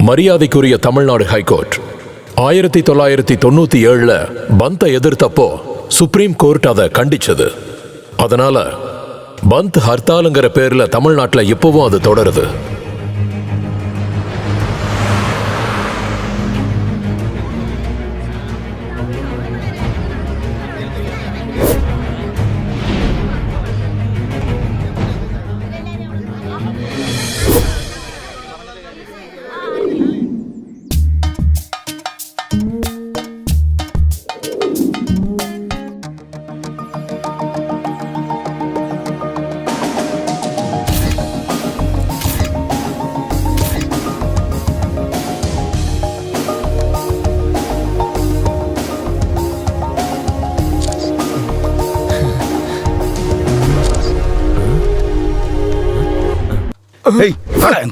மரியாதைக்குரிய தமிழ்நாடு ஹைகோர்ட் 1997 பந்தை எதிர்த்தப்போ supreme court அதை கண்டிச்சது. அதனால பந்த் ஹர்த்தாலுங்கிற பேர்ல தமிழ்நாட்டில் இப்பவும் அது தொடருது.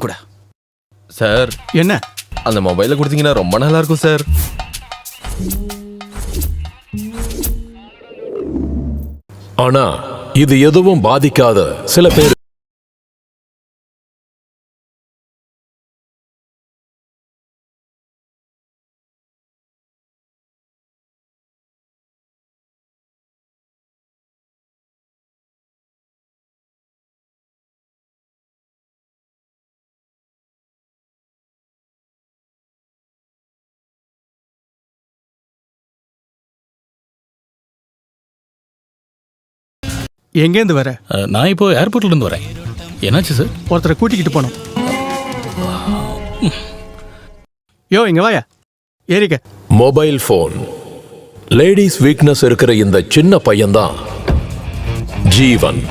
கூட சார், என்ன அந்த மொபைல கொடுத்தீங்கன்னா ரொம்ப நல்லா இருக்கும் சார். ஆனா இது எதுவும் பாதிக்காத சில பேர் எங்கேருந்து வர? நான் இப்போ ஏர்போர்ட்ல இருந்து வரேன். என்னாச்சு சார்? ஒருத்தரை கூட்டிக்கிட்டு போனோம். யோ இங்க வாயா, ஏறிக்க. மொபைல் போன் லேடிஸ் வீக்னஸ் இருக்கிற இந்த சின்ன பையன்தான் ஜீவன்.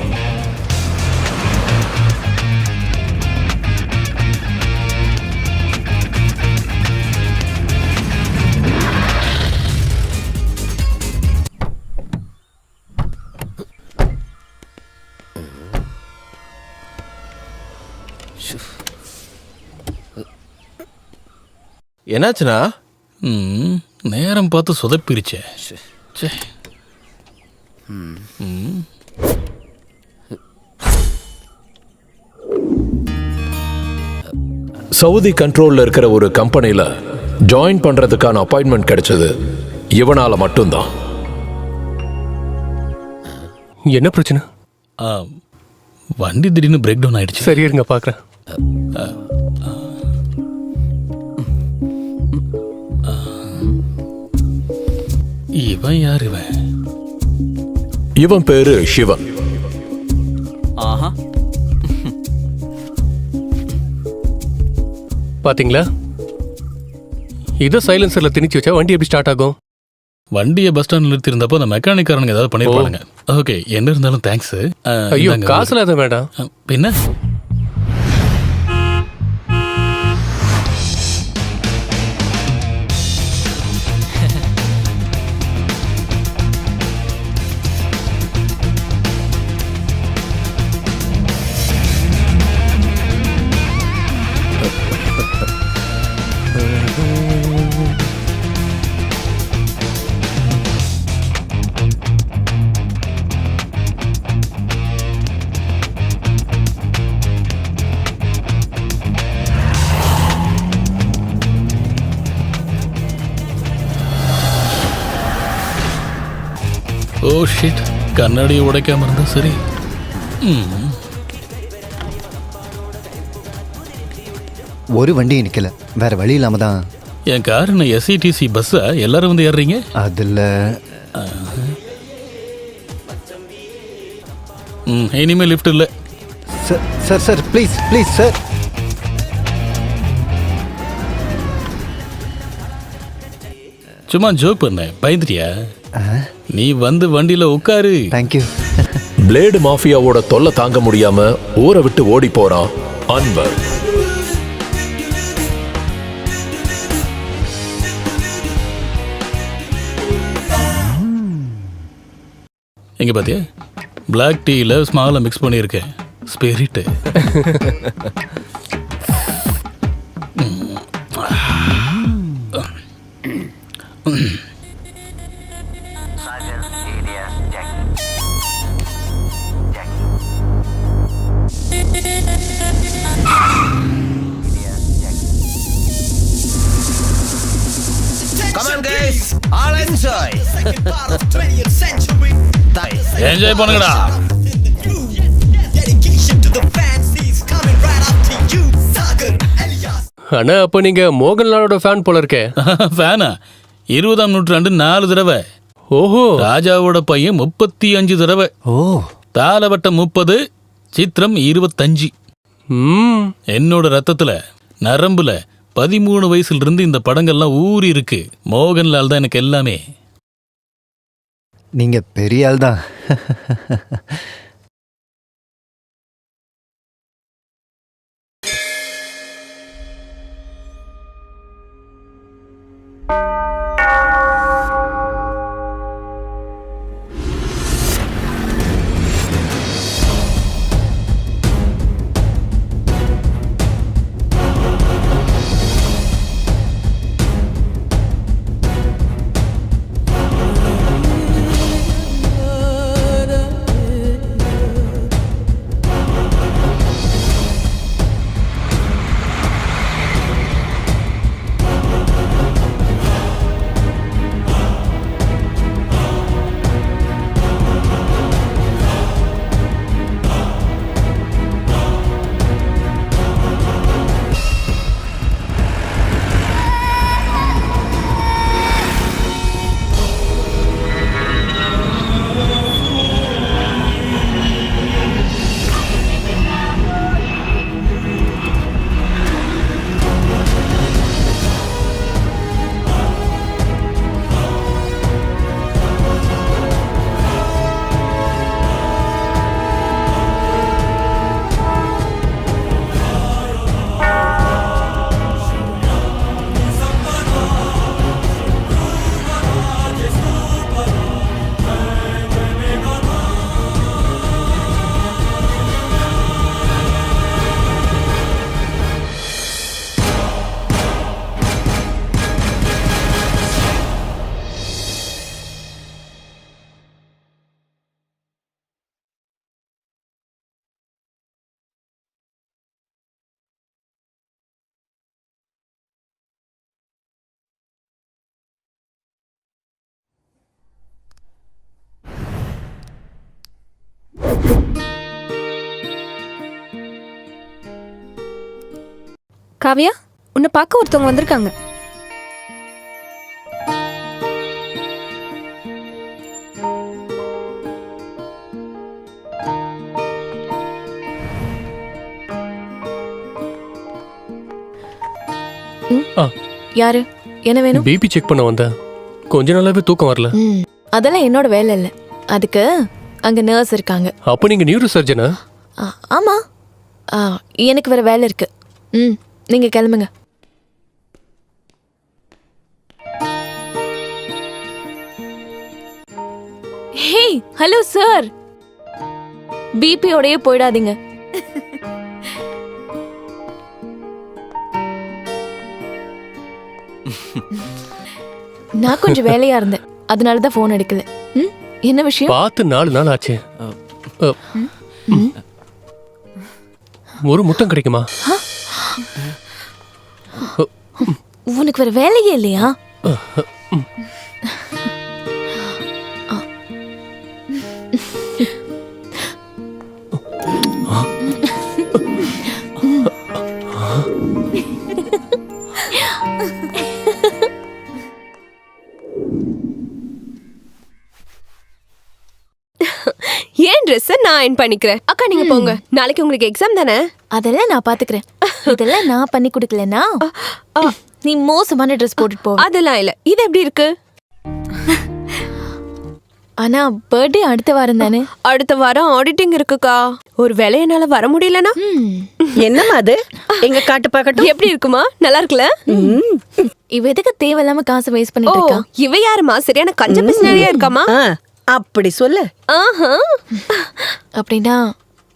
என்னாச்சுண்ணா? நேரம் பார்த்து சொதப்பிருச்சே. சவுதி கண்ட்ரோல்ல இருக்கிற ஒரு கம்பெனில ஜாயின் பண்றதுக்கான அப்பாயின்மெண்ட் கிடைச்சது இவனால மட்டும்தான். என்ன பிரச்சனை? வண்டி திடீர்னு பிரேக் டவுன் ஆயிடுச்சு. சரி இருங்க பார்க்குறேன். இவன் யார்? இவன் பேரு சிவன். பாத்தீங்களா? இதை சைலன்சர்ல திணிச்சு வச்சா வண்டி எப்படி ஸ்டார்ட் ஆகும்? வண்டியை பஸ் ஸ்டாண்ட் நிறுத்தி இருந்தப்போ அந்த மெக்கானிக்காரனுங்க ஏதாவது பண்ணிருப்பாங்க. ஓகே, என்ன இருந்தாலும் தேங்க்ஸ். ஐயோ காசுல அதை வேண்டாம். பின்ன ஓ ஷிட், கண்ணாடியை உடைக்காம இருந்தா சரி. ஒரு வண்டி நிக்கல, வேற வழி இல்லாம தான். என் கார் என்ன எஸ்இடிசி பஸ்ஸா? எல்லாரும் வந்து ஏறுறீங்க? அதுல இனிமே லிஃப்ட் இல்ல. Sir sir please please sir. சும்மா ஜோக் பண்ணேன், பயந்துட்டியா? நீ வந்து வண்டியில உட்காரு. தேங்க்யூ. பிளேடு மாஃபியாவோட தொல்லை தாங்க முடியாம ஊரை விட்டு ஓடி போறான் அன்வர். எங்க பாத்தியா? பிளாக் டீல ஸ்மால மிக்ஸ் பண்ணியிருக்கேன். ஸ்பிரிட். என்ஜாய் பண்ணுங்கடா. அண்ணா அப்போ நீங்க மோகன்லாலோட ஃபேன் போல இருக்கே. ஃபேனா? 20ஆம் நூற்றாண்டு 4 தடவை, ஓஹோ. ராஜாவோட பையன் 35 தடவை, ஓ தாளவட்டம் 30, சித்திரம் 25. ம். என்னோட ரத்தத்துல நரம்புல 13 வயசுல இருந்து இந்த படங்கள்லாம் ஊறி இருக்கு. மோகன்லால் தான் எனக்கு எல்லாமே. நீங்க பெரிய ஆள் தான். காவியா, உன்னை பார்க்க ஒருத்தவங்க வந்திருக்காங்க. யாரு? என்ன வேணும்? பிபி செக் பண்ண வந்தேன். கொஞ்ச நாளாவே தூக்கம் வரல. அதெல்லாம் என்னோட வேலை இல்லை. அதுக்கு அங்க நர்ஸ் இருக்காங்க. அப்ப நீங்க நியூரோ சர்ஜனா? ஆமா. எனக்கு வேற வேலை இருக்கு. நீங்க கிளம்புங்க. ஹே, ஹலோ சார். பிபியோடயே போயிடாதீங்க. நான் கொஞ்சம் வேலையா இருந்தேன், அதனாலதான் போன் எடுக்கல. என்ன விஷயம்? பார்த்து 4 நாள் ஆச்சு. ஒரு முத்தம் கிடைக்குமா? உனக்கு வேற வேலையே இல்லையா? ஏன் ட்ரெஸ் நான் அயர்ன் பண்ணிக்கிறேன். அக்கா நீங்க போங்க, நாளைக்கு உங்களுக்கு எக்ஸாம் தானே. அதெல்லாம் நான் பாத்துக்கிறேன். இதெல்லாம் நான் பண்ணி கொடுக்கலனா நீ மோசமான ட்ரெஸ் போட்டுட்டு போ. அதெல்லாம் இல்ல, இது எப்படி இருக்கு? ஆனா பர்த்டே அடுத்த வாரம் தானே. அடுத்த வாரம் ஆடிட்டிங் இருக்குக்கா. ஒரு வேளை என்னால வர முடியலனா என்னமா அது? எங்க காட்டு பார்க்கட்டும். எப்படி இருக்குமா? நல்லா இருக்குல்ல? இவ எதுக்கு தேவையில்லாம காசு வேஸ்ட் பண்ணிட்டு இருக்கா? இவ யாருமா? சரியான கஞ்ச பிசினரியா இருக்காமா? அப்படி சொல்லு. அப்படின்னா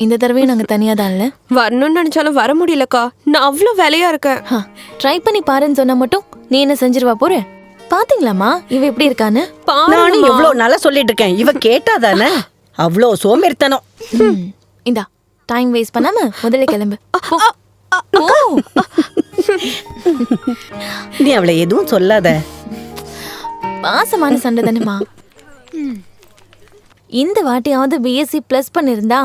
இந்த தடவையும் நாங்க தனியா தான் இல்ல வரணும்னு நினைச்சாலும் வர முடியலக்கா. நான் அவ்வளவு வேலையா இருக்கேன். ட்ரை பண்ணி பாருன்னு சொன்னா மட்டும் நீ என்ன செஞ்சிருவா போற? பாத்தீங்களாமா இவ எப்படி இருக்கான்னு? நானும் எவ்வளவு நல்லா சொல்லிட்டு இருக்கேன், இவ கேட்டாதானே? அவ்வளோ சோம்பேறித்தனம். இந்தா டைம் வேஸ்ட் பண்ணாம முதல்ல கிளம்பு. நீ அவளை எதுவும் சொல்லாத. பாசமான சண்டை தானேமா. இந்த வாட்டியாவது பிஎஸ்சி ப்ளஸ் பண்ணிருந்தா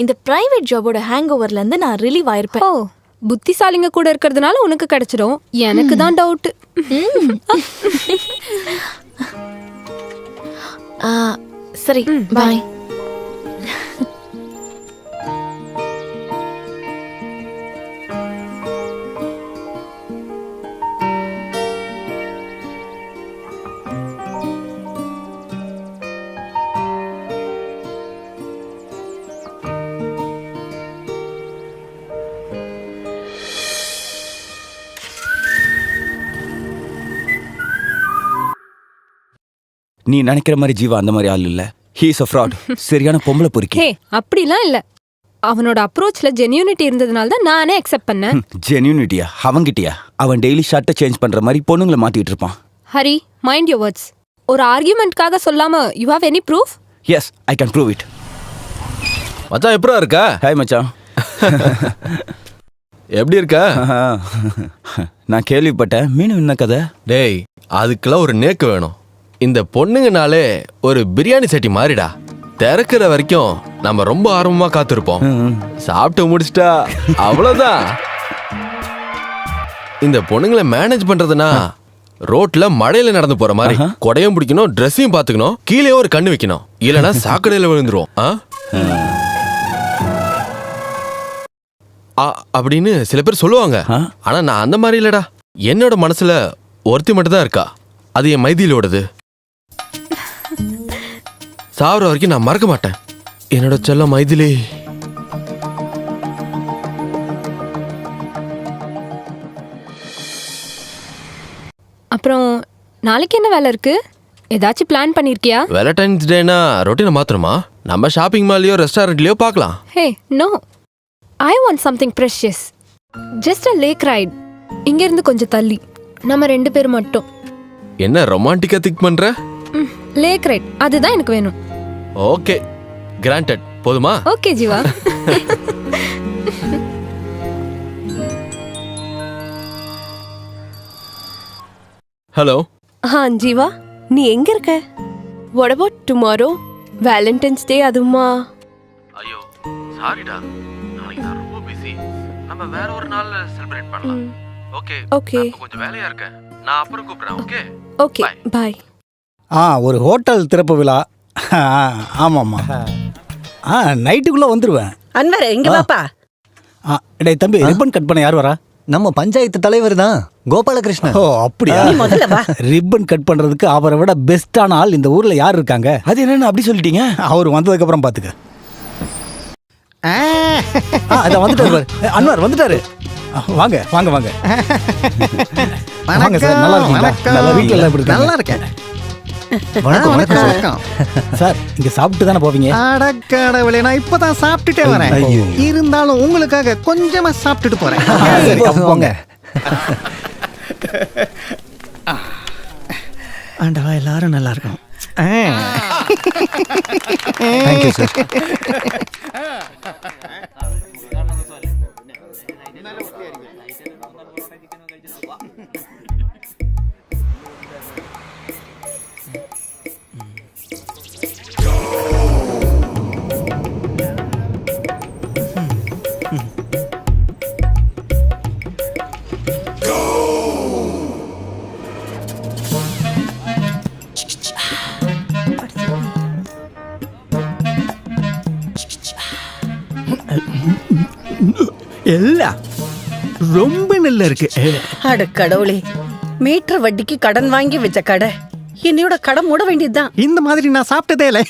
இந்த பிரைவேட் ஜாபோட ஹேங் ஓவர்ல இருந்து நான் ரிலீவ் ஆயிருப்பேன். ஓ புத்திசாலிங்க கூட இருக்கிறதுனால உனக்கு கிடைச்சிடும். எனக்கு தான் டவுட். சரி பாய். நீ நினைக்கிற மாதிரி ஜீவா அந்த மாதிரி ஆள் இல்ல. He is a fraud. சரியான பொம்பளை பொறுக்கி. ஹே அப்படிலாம் இல்ல. அவனோட அப்ரோச்ல ஜென்யூனிட்டி இருந்ததுனால தான் நானே அக்செப்ட் பண்ணேன். ஜென்யூனிட்டியா? அவங்கிட்டியா? அவன் டெய்லி ஷர்ட்டை சேஞ்ச் பண்ற மாதிரி பொண்ணுங்களை மாத்திட்டு இருப்பான். Hari mind your words. ஒரு ஆர்கியூமெண்ட்காக சொல்லாம you have any proof? Yes I can prove it. மச்சான் எப்படா இருக்க? ஹாய் மச்சான். எப்படி இருக்க? நான் கேள்விப்பட்டேன் மீன் என்ன கதை? டேய் அதுக்கெல்லாம் ஒரு நேக்கு வேணும். இந்த பொண்ணுங்கனாலே ஒரு பிரியாணி சட்டி மாறிடா. திறக்கிற வரைக்கும் நம்ம ரொம்ப ஆர்வமா காத்திருப்போம். சாப்பிட்டு முடிச்சிட்டா அவ்வளவுதான். இந்த பொண்ணுங்களை மேனேஜ் பண்றதுனா ரோட்ல மழையில நடந்து போற மாதிரி கொடையும் பிடிக்கணும், ட்ரெஸ்ஸையும் பாத்துக்கணும், கீழே ஒரு கண்ணு வைக்கணும், இல்லனா சாக்கடையில விழுந்துரும் அப்படின்னு சில பேர் சொல்லுவாங்க. ஆனா நான் அந்த மாதிரி இல்லடா. என்னோட மனசுல ஒருத்தி மட்டும் தான் இருக்கா. அது என் மைதிலோடது. சாவர வரைக்கும் நான் மறக்க மாட்டேன் என்னோட செல்ல மைதிலி. அப்புறம் நாளைக்கு என்ன வேலை இருக்கு? ஏதாச்சும் பிளான் பண்ணிருக்கியா? வேலண்டைன்ஸ் டேனா ரொட்டீனை மாத்திரமா? நம்ம ஷாப்பிங் மால்லையோ ரெஸ்டாரண்ட்லயோ பார்க்கலாம். Hey no, I want something precious. Just a lake right. இங்க இருந்து கொஞ்சம் தள்ளி நம்ம 2 பேர் மட்டும். என்ன ரொமான்டிக்கா திங்க் பண்ற? லேக் ரைட் அதுதான் எனக்கு வேணும். Okay granted. போதுமா? ஓகே ஜீவா. ஹலோ. ஜீவா நீ எங்க இருக்க? What about tomorrow? வேலண்டைன்ஸ் டே அதுமா? ஐயோ சாரிடா, நாளைக்கு நான் ரொம்ப பிஸி. நம்ம வேற ஒரு நாள்ல செலிப்ரேட் பண்ணலாம். ஓகே ஓகே கொஞ்சம் வேலையா இருக்கேன். நான் அப்புறம் கூப்பிடுறேன். Okay okay bye. ஒரு ஹோட்டல் திறப்பு விழா. ஆமாம்மா. நைட்டுக்குள்ளே வந்துடுவேன். அன்வர் எங்க வாப்பா. டேய் தம்பி, ரிப்பன் கட் பண்ண யார் வரா? நம்ம பஞ்சாயத்து தலைவர் தான் கோபாலகிருஷ்ணன். ஓ அப்படியா? நீ முதல்ல வா. ரிப்பன் கட் பண்றதுக்கு அவரை விட பெஸ்டான ஆள் இந்த ஊர்ல யார் இருக்காங்க? அது என்னன்னு அப்படி சொல்லிட்டீங்க? அவர் வந்ததுக்கு அப்புறம் பாத்துக்க. அதான் வந்துட்டாரு பாரு. அன்வர் வந்துட்டாரு. வாங்க வாங்க வாங்க. வாங்க சார், நல்லா இருக்கீங்களா? நல்லா வீட்ல எல்லாம் எப்படி இருக்காங்க? நல்லா இருக்கேன். வணக்கம். சார் இங்க சாப்பிட்டு தானே போவீங்க? அடக்கடவுளே, நான் இப்பதான் சாப்பிட்டுட்டே வரேன். ஐயோ. இருந்தாலும் உங்களுக்காக கொஞ்சமா சாப்பிட்டுட்டு போறேன். சரி, அப்ப போங்க. ஆண்டவா எல்லாரும் நல்லா இருக்கும். Thank you sir. எல்லாம் ரொம்ப நல்லா இருக்கு. அட கடவுளே, மீட்டர் வட்டிக்கு கடன் வாங்கி வச்ச கடை என்னையோட கடை மூட வேண்டியதுதான். இந்த மாதிரி நான் சாப்பிட்டதே இல்லை.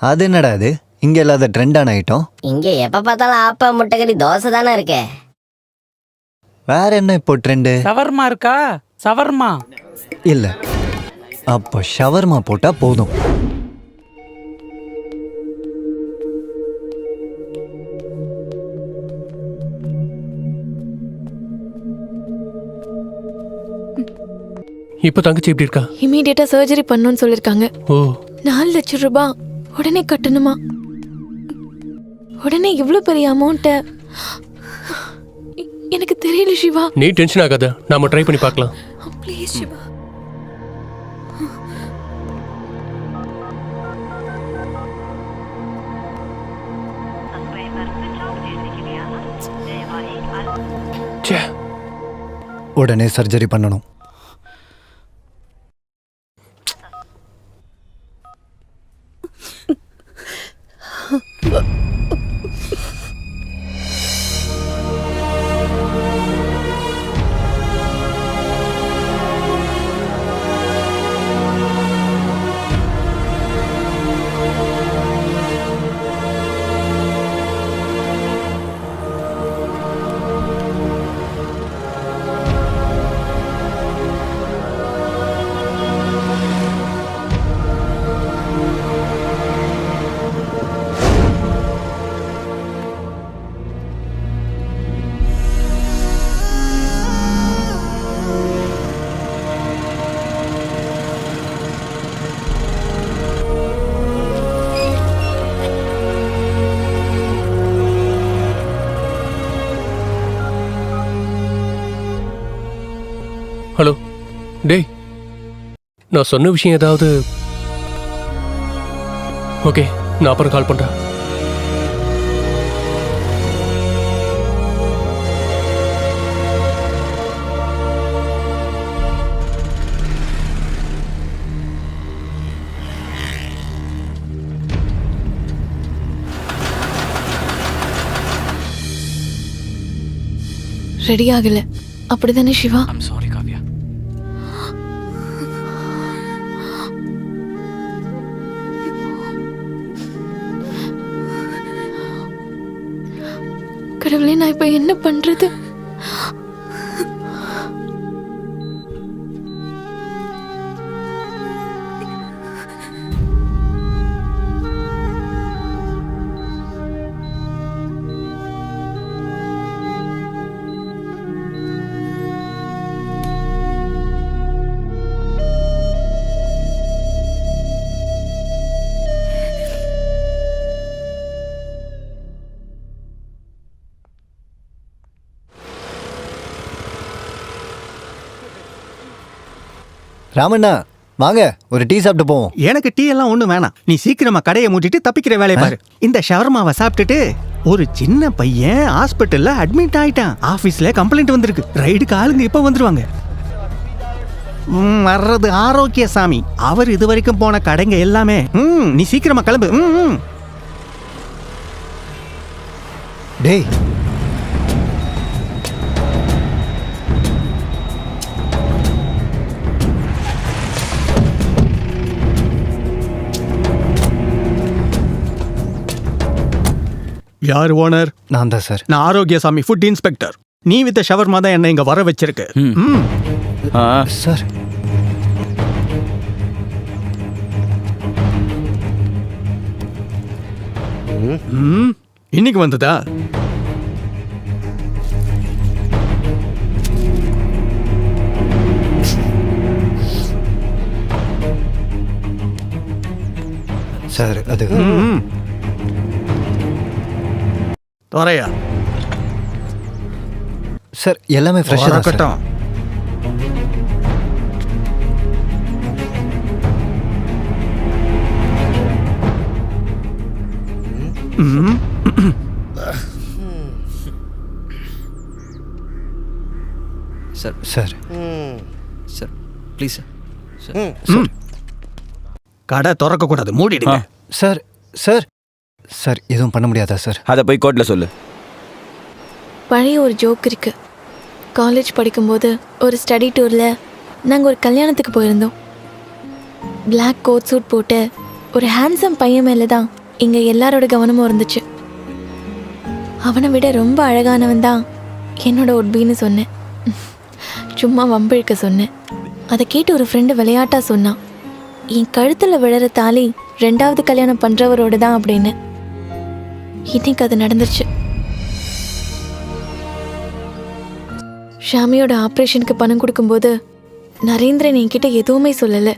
அது என்னடா அது? இங்க இல்லாத ட்ரெண்டான ஐட்டம். இங்க எப்ப பார்த்தாலும் ஆப்பா முட்டைக்கறி தோசை தானே இருக்கே. வேற என்ன இப்போ ட்ரெண்டு? சவர்மா இருக்கா? சவர்மா இல்ல, அப்போ ஷவர்மா போட்டா போதும். இப்போ தங்கச்சி எப்படி இருக்கா? இமீடியட்டா சர்ஜரி பண்ணணும்னு சொல்லிருக்காங்க. ஓ 4 லட்சம் ரூபாய் உடனே கட்டணுமா? உடனே இவ்வளவு பெரிய அமௌண்ட்ட எனக்கு தெரியல சிவா. நீ டென்ஷன் ஆகாத, நாம ட்ரை பண்ணி பார்க்கலாம். ப்ளீஸ் சிவா. உடனே சர்ஜரி பண்ணணும். ஹலோ டேய், நான் சொன்ன விஷயம் ஏதாவது? ஓகே, நான் அப்புறம் கால் பண்றேன். ரெடி ஆகல அப்படிதானே சிவா? சாரி காவ்யா. கடவுளே, நான் இப்ப என்ன பண்றது? ராமண்ணா வாங்க, ஒரு டீ சாப்பிட்டு போவோம். எனக்கு டீ எல்லாம் ஒண்ணும் வேணாம். நீ சீக்கிரமா கடையை மூடிட்டு தப்பிக்கிற வேலையை பாரு. இந்த ஷவர்மாவை சாப்பிட்டுட்டு ஒரு சின்ன பையன் ஹாஸ்பிட்டல்ல அட்மிட் ஆயிட்டான். ஆபீஸ்ல கம்ப்ளைண்ட் வந்திருக்கு. ரைடுக்கு ஆளுங்க இப்ப வந்துருவாங்க. வர்றது ஆரோக்கிய சாமி. அவர் இது வரைக்கும் போன கடைங்க எல்லாமே. நீ சீக்கிரமா கிளம்பு. டேய், யார் ஓனர்? நான் தான் சார். நான் ஆரோக்கியசாமி, ஃபுட் இன்ஸ்பெக்டர். நீ வித்த ஷவர்மா தான் என்ன இங்க வர வச்சிருக்கு. சார், இன்னைக்கு வந்ததா? சார் அது தோரையா சார், எல்லாமே ஃப்ரெஷ்ஷாக தான் சார். இருக்கட்டும். Sir sir sir please sir. Sir, கடை திறக்க கூடாது, மூடிடுங்க. சார் சார் சார், எதுவும் பண்ண முடியாதா சார்? அதை போய் கோர்ட்டில் சொல்லு. பழைய ஒரு ஜோக் இருக்கு. காலேஜ் படிக்கும்போது ஒரு ஸ்டடி டூரில் நாங்கள் ஒரு கல்யாணத்துக்கு போயிருந்தோம். பிளாக் கோட் சூட் போட்டு ஒரு ஹேண்ட்ஸம் பையன் மேலே தான் இங்கே எல்லாரோட கவனமும் இருந்துச்சு. அவனை விட ரொம்ப அழகானவன் தான் என்னோட ஒட்பின்னு சொன்னேன். சும்மா வம்பிழுக்க சொன்னேன். அதை கேட்டு ஒரு ஃப்ரெண்டு விளையாட்டாக சொன்னான், என் கழுத்தில் விழற தாலி 2வது கல்யாணம் பண்ணுறவரோடு தான் அப்படின்னு. இன்னைக்கு அது நடந்துருச்சு. ஷாமியோட ஆப்ரேஷனுக்கு பணம் கொடுக்கும்போது நரேந்திரன் என்கிட்ட எதுவுமே சொல்லலை.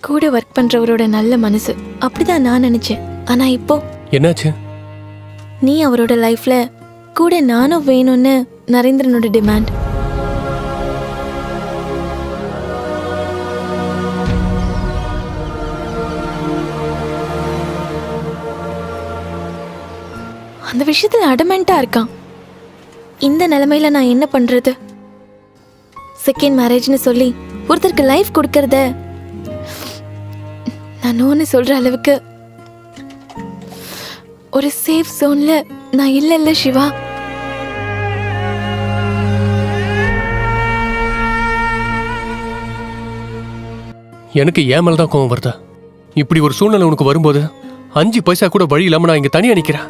கூட ஒர்க் பண்ணுறவரோட நல்ல மனசு அப்படிதான் நான் நினச்சேன். ஆனால் இப்போ என்னாச்சு? நீ அவரோட லைஃப்பில் கூட நானும் வேணும்னு நரேந்திரனோட டிமாண்ட். அந்த விஷயத்தில் அடமெண்ட்டாக இருக்கான். இந்த நிலைமையில நான் என்ன பண்றது? செகண்ட் மேரேஜ்னு சொல்லி ஒருத்தருக்கு லைஃப் கொடுக்கறத நான் நோன்னு சொல்ற அளவுக்கு ஒரு சேஃப் ஜோன்ல நான் இல்ல சிவா. எனக்கு ஏன் மேல தான் கோவம் வருதா? இப்படி ஒரு சூழ்நிலை உனக்கு வரும்போது 5 பைசா கூட வழி இல்லாம நான் இங்க தனியா நிக்கிறேன்.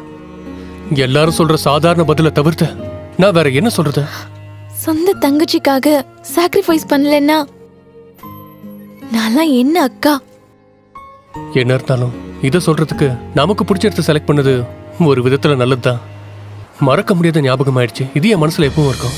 இங்க எல்லாரும் சொல்ற சாதாரண பதில தவிர்த்து நான் வேற என்ன சொல்றது? சொந்த தங்கச்சிக்காக சாக்ரிஃபைஸ் பண்ணலன்னா நான்லாம் என்ன அக்கா? என்ன இருந்தாலும் இதை சொல்றதுக்கு நமக்கு பிடிச்ச இடத்த செலக்ட் பண்ணது ஒரு விதத்துல நல்லதுதான். மறக்க முடியாத ஞாபகம் ஆயிடுச்சு. இது என் மனசுல எப்பவும் இருக்கும்.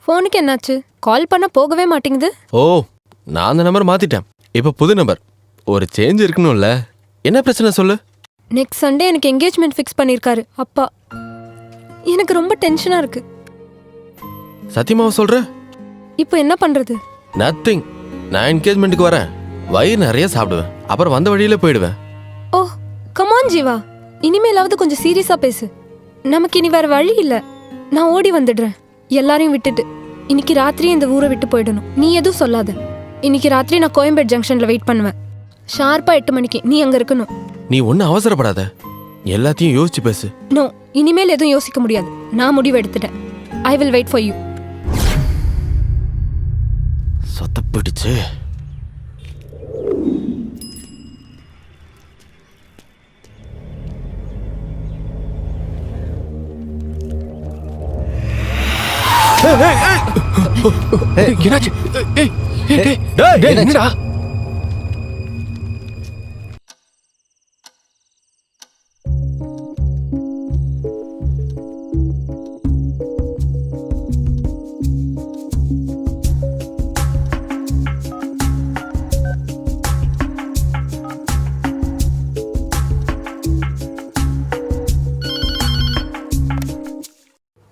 ஃபோனுக்கு என்னாச்சு? கால் பண்ண போகவே மாட்டேங்குது. ஓ, நான் அந்த நம்பர் மாத்திட்டேன். இப்போ புது நம்பர். ஒரு சேஞ்ச் இருக்கணும்ல. என்ன பிரச்சனை சொல்லு? நெக்ஸ்ட் சண்டே எனக்கு என்கேஜ்மெண்ட் ஃபிக்ஸ் பண்ணியிருக்காரு அப்பா. எனக்கு ரொம்ப டென்ஷனா இருக்கு. சத்தியமாவ சொல்ற? இப்போ என்ன பண்றது? நத்திங். நான் என்கேஜ்மெண்ட்டுக்கு வரேன். வயிறு நிறைய சாப்பிடுவேன். அப்புறம் வந்த வழியில போயிடுவேன். ஓ கமான் ஜீவா, இனிமேலாவது கொஞ்சம் சீரியஸா பேசு. நமக்கு இனி வேற வழி இல்ல. நான் ஓடி வந்துடுறேன் எல்லாரையும் விட்டுட்டு. இன்னைக்கு ராத்திரி இந்த ஊரை விட்டு போயிடணும். நீ எதுவும் சொல்லாத. இன்னைக்கு ராத்திரி நான் கோயம்பேடு ஜங்ஷன்ல வெயிட் பண்ணுவேன். ஷார்ப்பா 8 மணிக்கு நீ அங்க இருக்கணும். நீ ஒன்னும் அவசரப்படாத. எல்லாத்தையும் யோசிச்சு பேசு. நோ, இனிமேல் எதுவும் யோசிக்க முடியாது. நான் முடிவு எடுத்துட்டேன். I will wait for you. சொத்த பிடிச்சு. என்னாச்சு? என்னடா?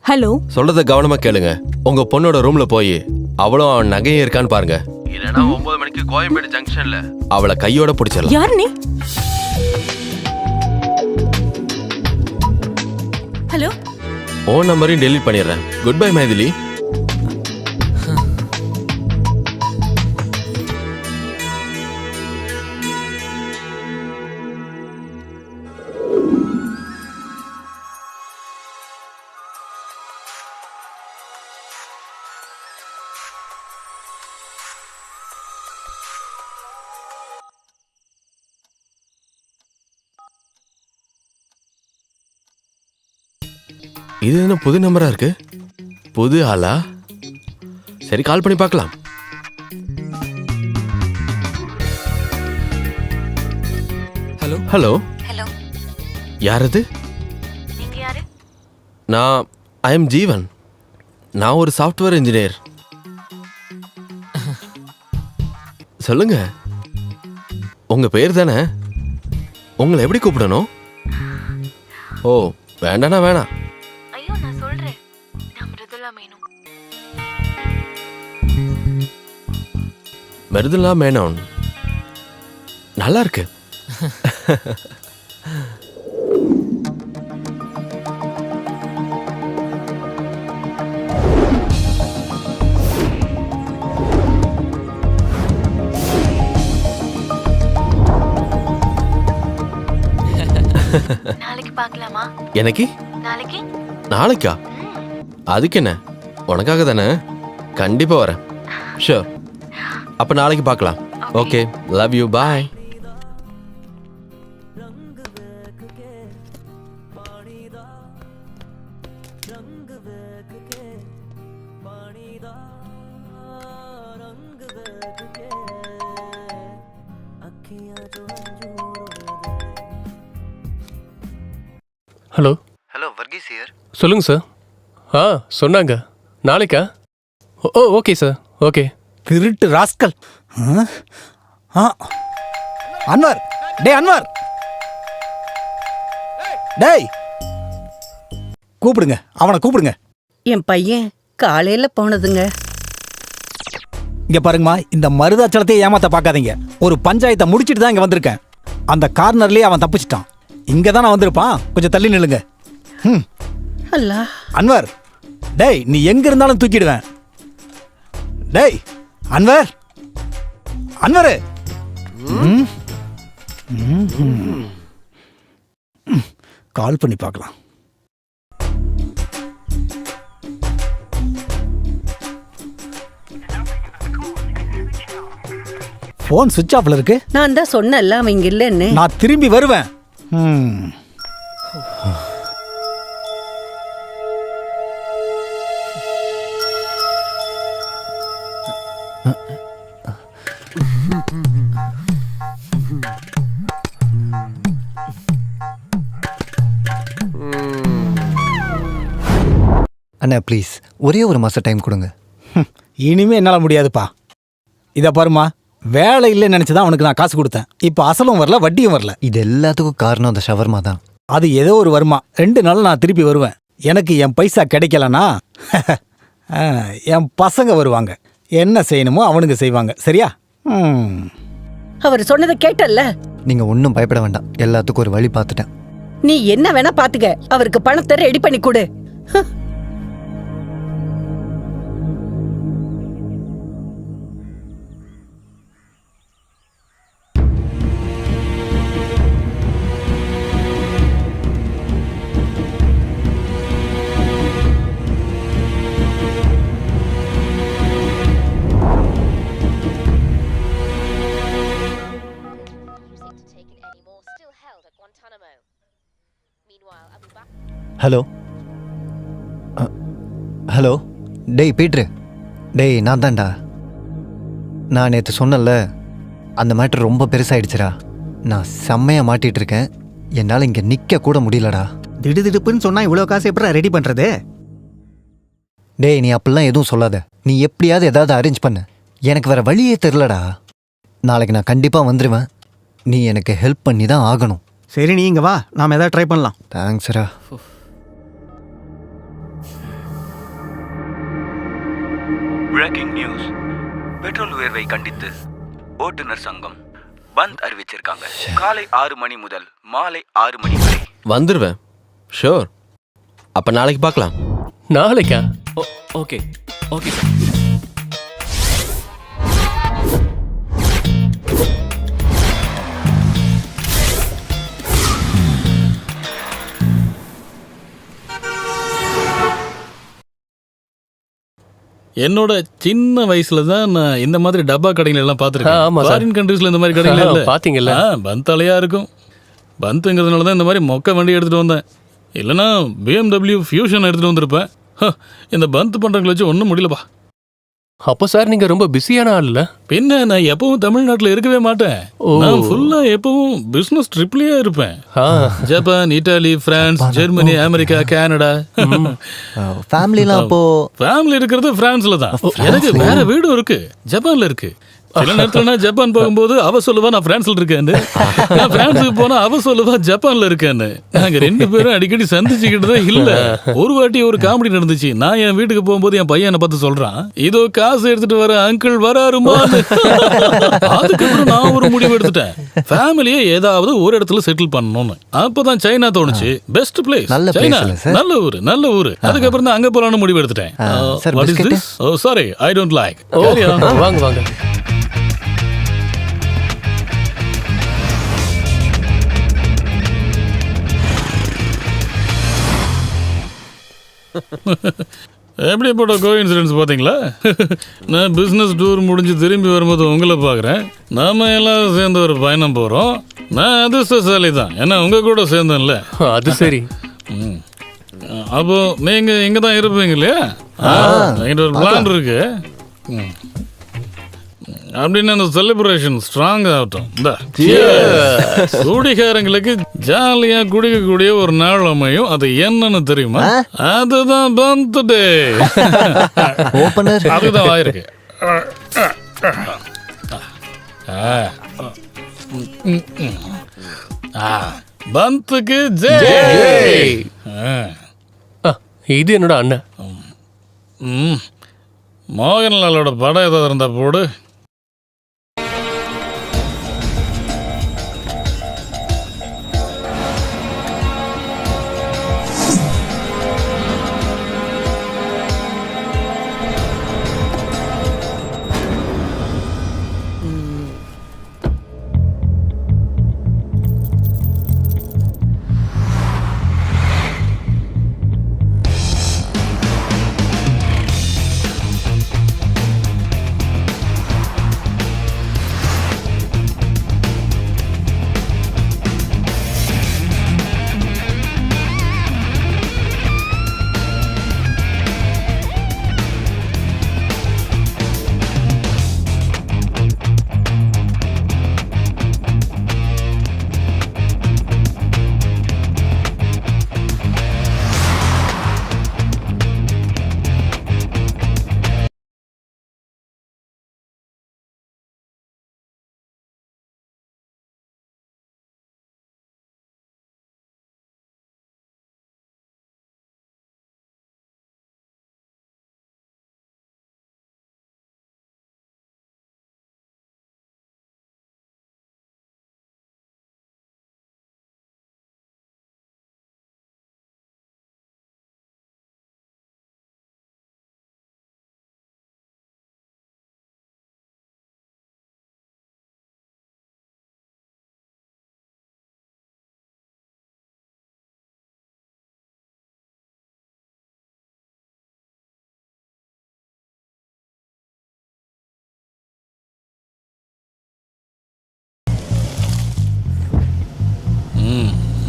ஹலோ, சொல்றத கவனமா கேளுங்க. உங்க பொண்ணோட ரூம்ல போய் அவளும் அவன் நகையும் இருக்கான்னு பாருங்க. இல்லனா 9 மணிக்கு கோயம்பேடு ஜங்ஷன்ல அவளை கையோட பிடிச்சிடலாம். யார் நீ? ஹலோ, ஓன் நம்பரையும் டெலீட் பண்ணிடுறேன். Good bye Mythili. இது என்ன புது நம்பரா இருக்கு? புது ஆளா? சரி, கால் பண்ணி பார்க்கலாம். ஹலோ ஹலோ, ஹலோ, யார் அது? நீங்க யாரு? நான் ஐ எம் ஜீவன். நான் ஒரு சாஃப்ட்வேர் இன்ஜினியர். சொல்லுங்க, உங்க பேர் தானே? உங்களை எப்படி கூப்பிடணும்? ஓ, வேண்டானா வேணாம். ஐயோ, நான் சொல்றேன். நான் மிருதுலா மேனன். மிருதுலா மேனன். நல்லா இருக்கு. நாளைக்கு பார்க்கலாமா? எனக்கு நாளைக்கு? நாளைக்கா? அதுக்கு என்ன, உனக்காக தானே. கண்டிப்பா வரேன். ஷூர். அப்ப நாளைக்கு பார்க்கலாம். Okay, love you, bye. Hello hello Varghese here. சொல்லுங்க சார். சொன்னாங்க நாளைக்கா? Okay sir, okay. திருட்டு ராஸ்கல். அன்வர், டேய் அன்வர், டேய் கூப்பிடுங்க, அவனை கூப்பிடுங்க. என் பையன் காலையில போனதுங்க. இங்க பாருங்கம்மா, இந்த மருதாச்சலத்தையே ஏமாத்த பார்க்காதீங்க. ஒரு பஞ்சாயத்தை முடிச்சிட்டு தான் இங்க வந்திருக்கேன். அந்த கார்னர்லயே அவன் தப்பிச்சிட்டான். இங்க தான் நான் வந்திருப்பான். கொஞ்சம் தள்ளி நில்லுங்க. அல்லா அன்வர், டேய் நீ எங்க இருந்தாலும் தூக்கிடுவேன். டேய் அன்வர், அன்வர், கால் பண்ணி பார்க்கலாம். போன் சுவிட்ச் ஆஃப்ல இருக்கு. நான் தான் சொன்னேன்ல அவன் இங்க இல்லைன்னு. நான் திரும்பி வருவேன். அண்ணா ப்ளீஸ் ஒரே ஒரு மாதம் டைம் கொடுங்க. இனிமே என்னால் முடியாதுப்பா. இதை பாருமா, வேலை இல்லைன்னு நினச்சி தான் அவனுக்கு நான் காசு கொடுத்தேன். இப்போ அசலும் வரல, வட்டியும் வரல. இது எல்லாத்துக்கும் காரணம் அந்த ஷவர்மா தான். அது ஏதோ ஒரு வருமா, 2 நாள் நான் திருப்பி வருவேன். எனக்கு என் பைசா கிடைக்கலனா என் பசங்க வருவாங்க. என்ன செய்யணுமோ அவனுங்க செய்வாங்க. சரியா? அவர் சொன்னதை கேட்டல்ல. நீங்கள் ஒன்றும் பயப்பட வேண்டாம், எல்லாத்துக்கும் ஒரு வழி பார்த்துட்டேன். நீ என்ன வேணா பாத்துக்க, அவருக்கு பணத்தை ரெடி பண்ணி கொடு. ஹலோ ஹலோ, டேய் பீட்ரு, டேய் நான் தான்டா. நான் நேற்று சொன்னல, அந்த மேட்ரு ரொம்ப பெருசாகிடுச்சுடா. நான் செம்மையாக மாட்டிகிட்டு இருக்கேன். என்னால் இங்கே நிற்க கூட முடியலடா. திடுதிடுப்புன்னு சொன்னா இவ்வளோ காசு எப்படி ரெடி பண்றது? டேய் நீ அப்படிலாம் எதுவும் சொல்லாத. நீ எப்படியாவது ஏதாவது அரேஞ்ச் பண்ணு. எனக்கு வேற வழியே தெரிலடா. நாளைக்கு நான் கண்டிப்பாக வந்துடுவேன். நீ எனக்கு ஹெல்ப் பண்ணி தான் ஆகணும். சரி நீ இங்க வா, நாம ஏதாவது ட்ரை பண்ணலாம். தேங்க்ஸ்ரா. Breaking news. பெட்ரோல் உயர்வை கண்டித்து ஓட்டுநர் சங்கம் பந்த் அறிவிச்சிருக்காங்க. காலை 6 மணி முதல் மாலை 6 மணி வரை. வந்துருவேன், ஷோர். அப்ப நாளைக்கு பார்க்கலாம். நாளைக்கா? Okay okay sir. என்னோட சின்ன வயசுல தான் நான் இந்த மாதிரி டப்பா கடைகள் எல்லாம் ஆமா பார்த்துருக்கேன். சார். ஃபாரின் கண்ட்ரீஸ்ல இந்த மாதிரி கடைகள் இல்ல. பாத்தீங்கல்ல? பந்த் அலையா இருக்கும். பந்துங்கிறதுனால தான் இந்த மாதிரி மொக்க வண்டி எடுத்துட்டு வந்தேன். இல்லைன்னா BMW ஃபியூஷன் எடுத்துட்டு வந்திருப்பேன். இந்த பந்த் பண்றவங்களை வச்சு ஒன்றும் முடியலப்பா. அப்போ சார் நீங்க ரொம்ப பிஸியான ஆள் இல்ல? பின்ன நான் எப்பவும் தமிழ்நாட்டில் இருக்கவே மாட்டேன். நான் ஃபுல்லா எப்பவும் பிசினஸ் ட்ரிப்லயே இருப்பேன். Japan, Italy, France, Germany, America, Canada. ஃபேமிலிலாம் அப்போ ஃபேமிலி இருக்கிறது பிரான்ஸ்ல தான். எனக்கு வேற வீடும் இருக்கு, ஜப்பான்ல இருக்கு. சில நேரத்துல நான் ஜப்பான் போகும்போது அவ சொல்லுவா நான் பிரான்ஸ்ல இருக்கேன்னு. நான் பிரான்ஸுக்கு போனா அவ சொல்லுவா ஜப்பான்ல இருக்கேன்னு. நாங்க 2 பேரும் அடிக்கடி சந்திச்சுக்கிட்டதே இல்ல. ஒரு வாட்டி ஒரு காமெடி நடந்துச்சு. நான் என் வீட்டுக்கு போகும்போது என் பையனை பார்த்து சொல்றான், இதோ காசு எடுத்துட்டு வர அங்கிள் வராருமா. அதுக்கப்புறம் நான் ஒரு முடிவு எடுத்துட்டேன், ஃபேமிலியை ஏதாவது ஒரு இடத்துல செட்டில் பண்ணணும்னு. அப்பதான் சைனா தோணுச்சு. Best place China. நல்ல ஊரு, நல்ல ஊரு. அதுக்கப்புறம் தான் அங்க போலான்னு முடிவு எடுத்துட்டேன். What is this? Oh sorry, I don't like. வாங்க வாங்க. எப்படிப்பட்ட கோஇன்சிடென்ஸ் பார்த்தீங்களா? நான் பிஸ்னஸ் டூர் முடிஞ்சு திரும்பி வரும்போது உங்களை பார்க்குறேன். நாம எல்லாரும் சேர்ந்து ஒரு பயணம் போகிறோம். நான் அதிர்ஷ்டசாலி தான், ஏன்னா உங்கள் கூட சேர்ந்தேன்ல. அது சரி. அப்போ நீங்க இங்க தான் இருப்பீங்க இல்லையா? என்கிட்ட ஒரு பிளான் இருக்கு. அப்படின்னு அந்த செலிப்ரேஷன் ஸ்ட்ராங் ஆகட்டும். குடிகாரங்களுக்கு ஜாலியா குடிக்கக்கூடிய ஒரு நாள் அமையும். அது என்னன்னு தெரியுமா? அதுதான் பர்த்டே. அதுதான் ஆயிருக்கு. பந்துக்கு ஜெய். இது என்னோட அண்ணன். மோகன்லாலோட படம் ஏதாவது இருந்தா போடு.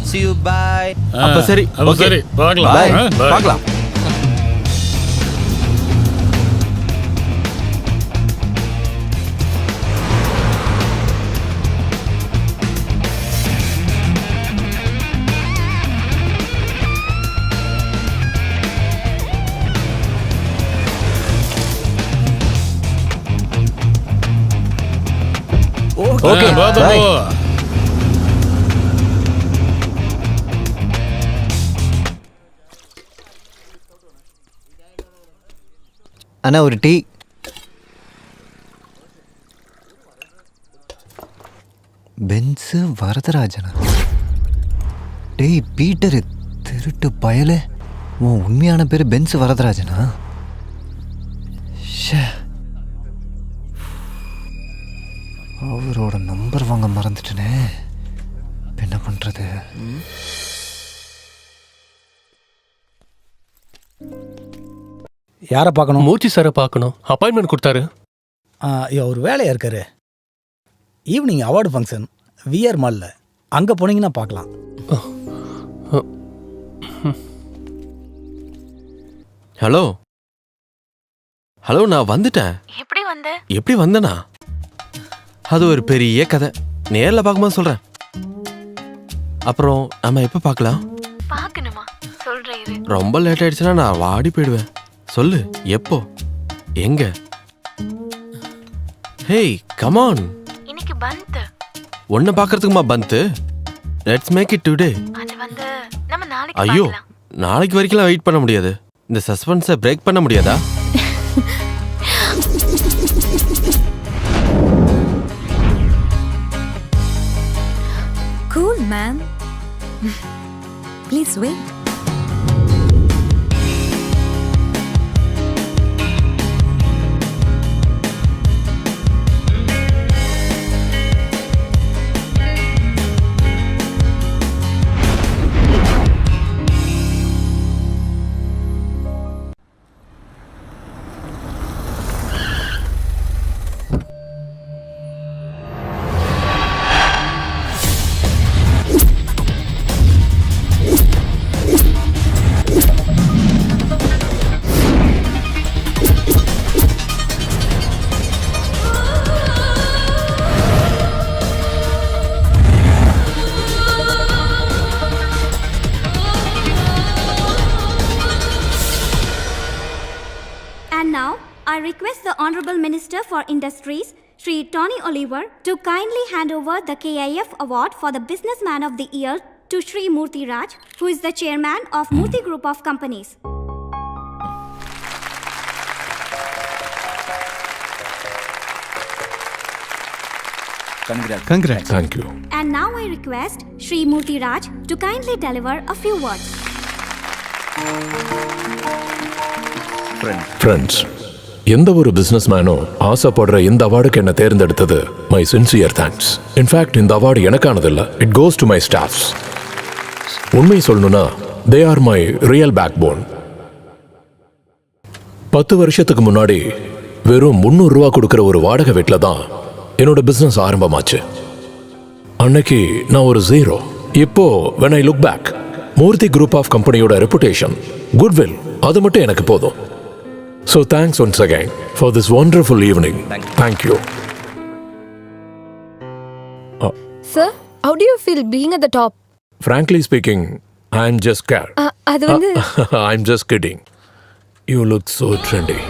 See you, bye. அப்ப சரி, அப்ப okay. சரி, பார்க்கலாம். Bye. Bye. பார்க்கலாம். Okay, பார்த்து போ. அண்ணா ஒரு டீ. பென்ஸு வரதராஜனா? டேய் பீட்டரு, திருட்டு பயலே, உன் உண்மையான பேர் பென்ஸு வரதராஜனா? ஷே, அவரோட நம்பர் வாங்க மறந்துட்டேனே. என்ன பண்றது? யாரை பார்க்கணும்? மூர்த்தி சாரை பார்க்கணும். அப்பாயின்மெண்ட் கொடுத்தாரு. ஒரு வேலையாக இருக்காரு. ஈவினிங் அவார்டு ஃபங்க்ஷன் விஆர் மாலில். அங்கே போனீங்கன்னா பார்க்கலாம். ஹலோ ஹலோ, நான் வந்துட்டேன். எப்படி வந்தனா? அது ஒரு பெரிய கதை. நேர்ல பார்க்கும்போது சொல்றேன். அப்புறம் நம்ம எப்ப பார்க்கலாம்? ரொம்ப லேட் ஆயிடுச்சுன்னா நான் வாடி போயிடுவேன். சொல்லு, எப்போ, எங்க? Hey come on. இன்னைக்கு பந்த். ஒன்ன பார்க்கிறதுக்குமா bandh? Let's make it today. அது வந்து நம்ம நாளைக்கு ஐயோ, நாளைக்கு வரைக்கும் வெயிட் பண்ண முடியாது. இந்த சஸ்பென்ஸை பிரேக் பண்ண முடியாதா? Cool man. Please wait. request the Honorable Minister for Industries, Sri Tony Oliver, to kindly hand over the KIF Award for the Businessman of the Year to Sri Murthy Raj, who is the chairman of Murthy Group of Companies. Congrats. Thank you. And now I request Sri Murthy Raj to kindly deliver a few words. Friends, எந்த ஒரு business மேனும் ஆசைப்படுற இந்த அவார்டுக்கு என்ன தேர்ந்தெடுத்தது my sincere thanks. In fact இந்த award எனக்கானதில்ல, it goes to my staffs. உண்மை சொல்லணும்னா they are my real backbone. 10 வருஷத்துக்கு முன்னாடி வெறும் 300 ரூபா கொடுக்குற ஒரு வாடகை வீட்டில் தான் என்னோட பிசினஸ் ஆரம்பமாச்சு. அன்னைக்கு நான் ஒரு ஜீரோ. இப்போ when I look back, Murthy group of கம்பெனியோட ரெப்புடேஷன், குட்வில், அது மட்டும் எனக்கு போதும். So thanks once again for this wonderful evening. Thank you. Sir, how do you feel being at the top? Frankly speaking, I'm just scared. அது வந்து I'm just kidding. You look so trendy.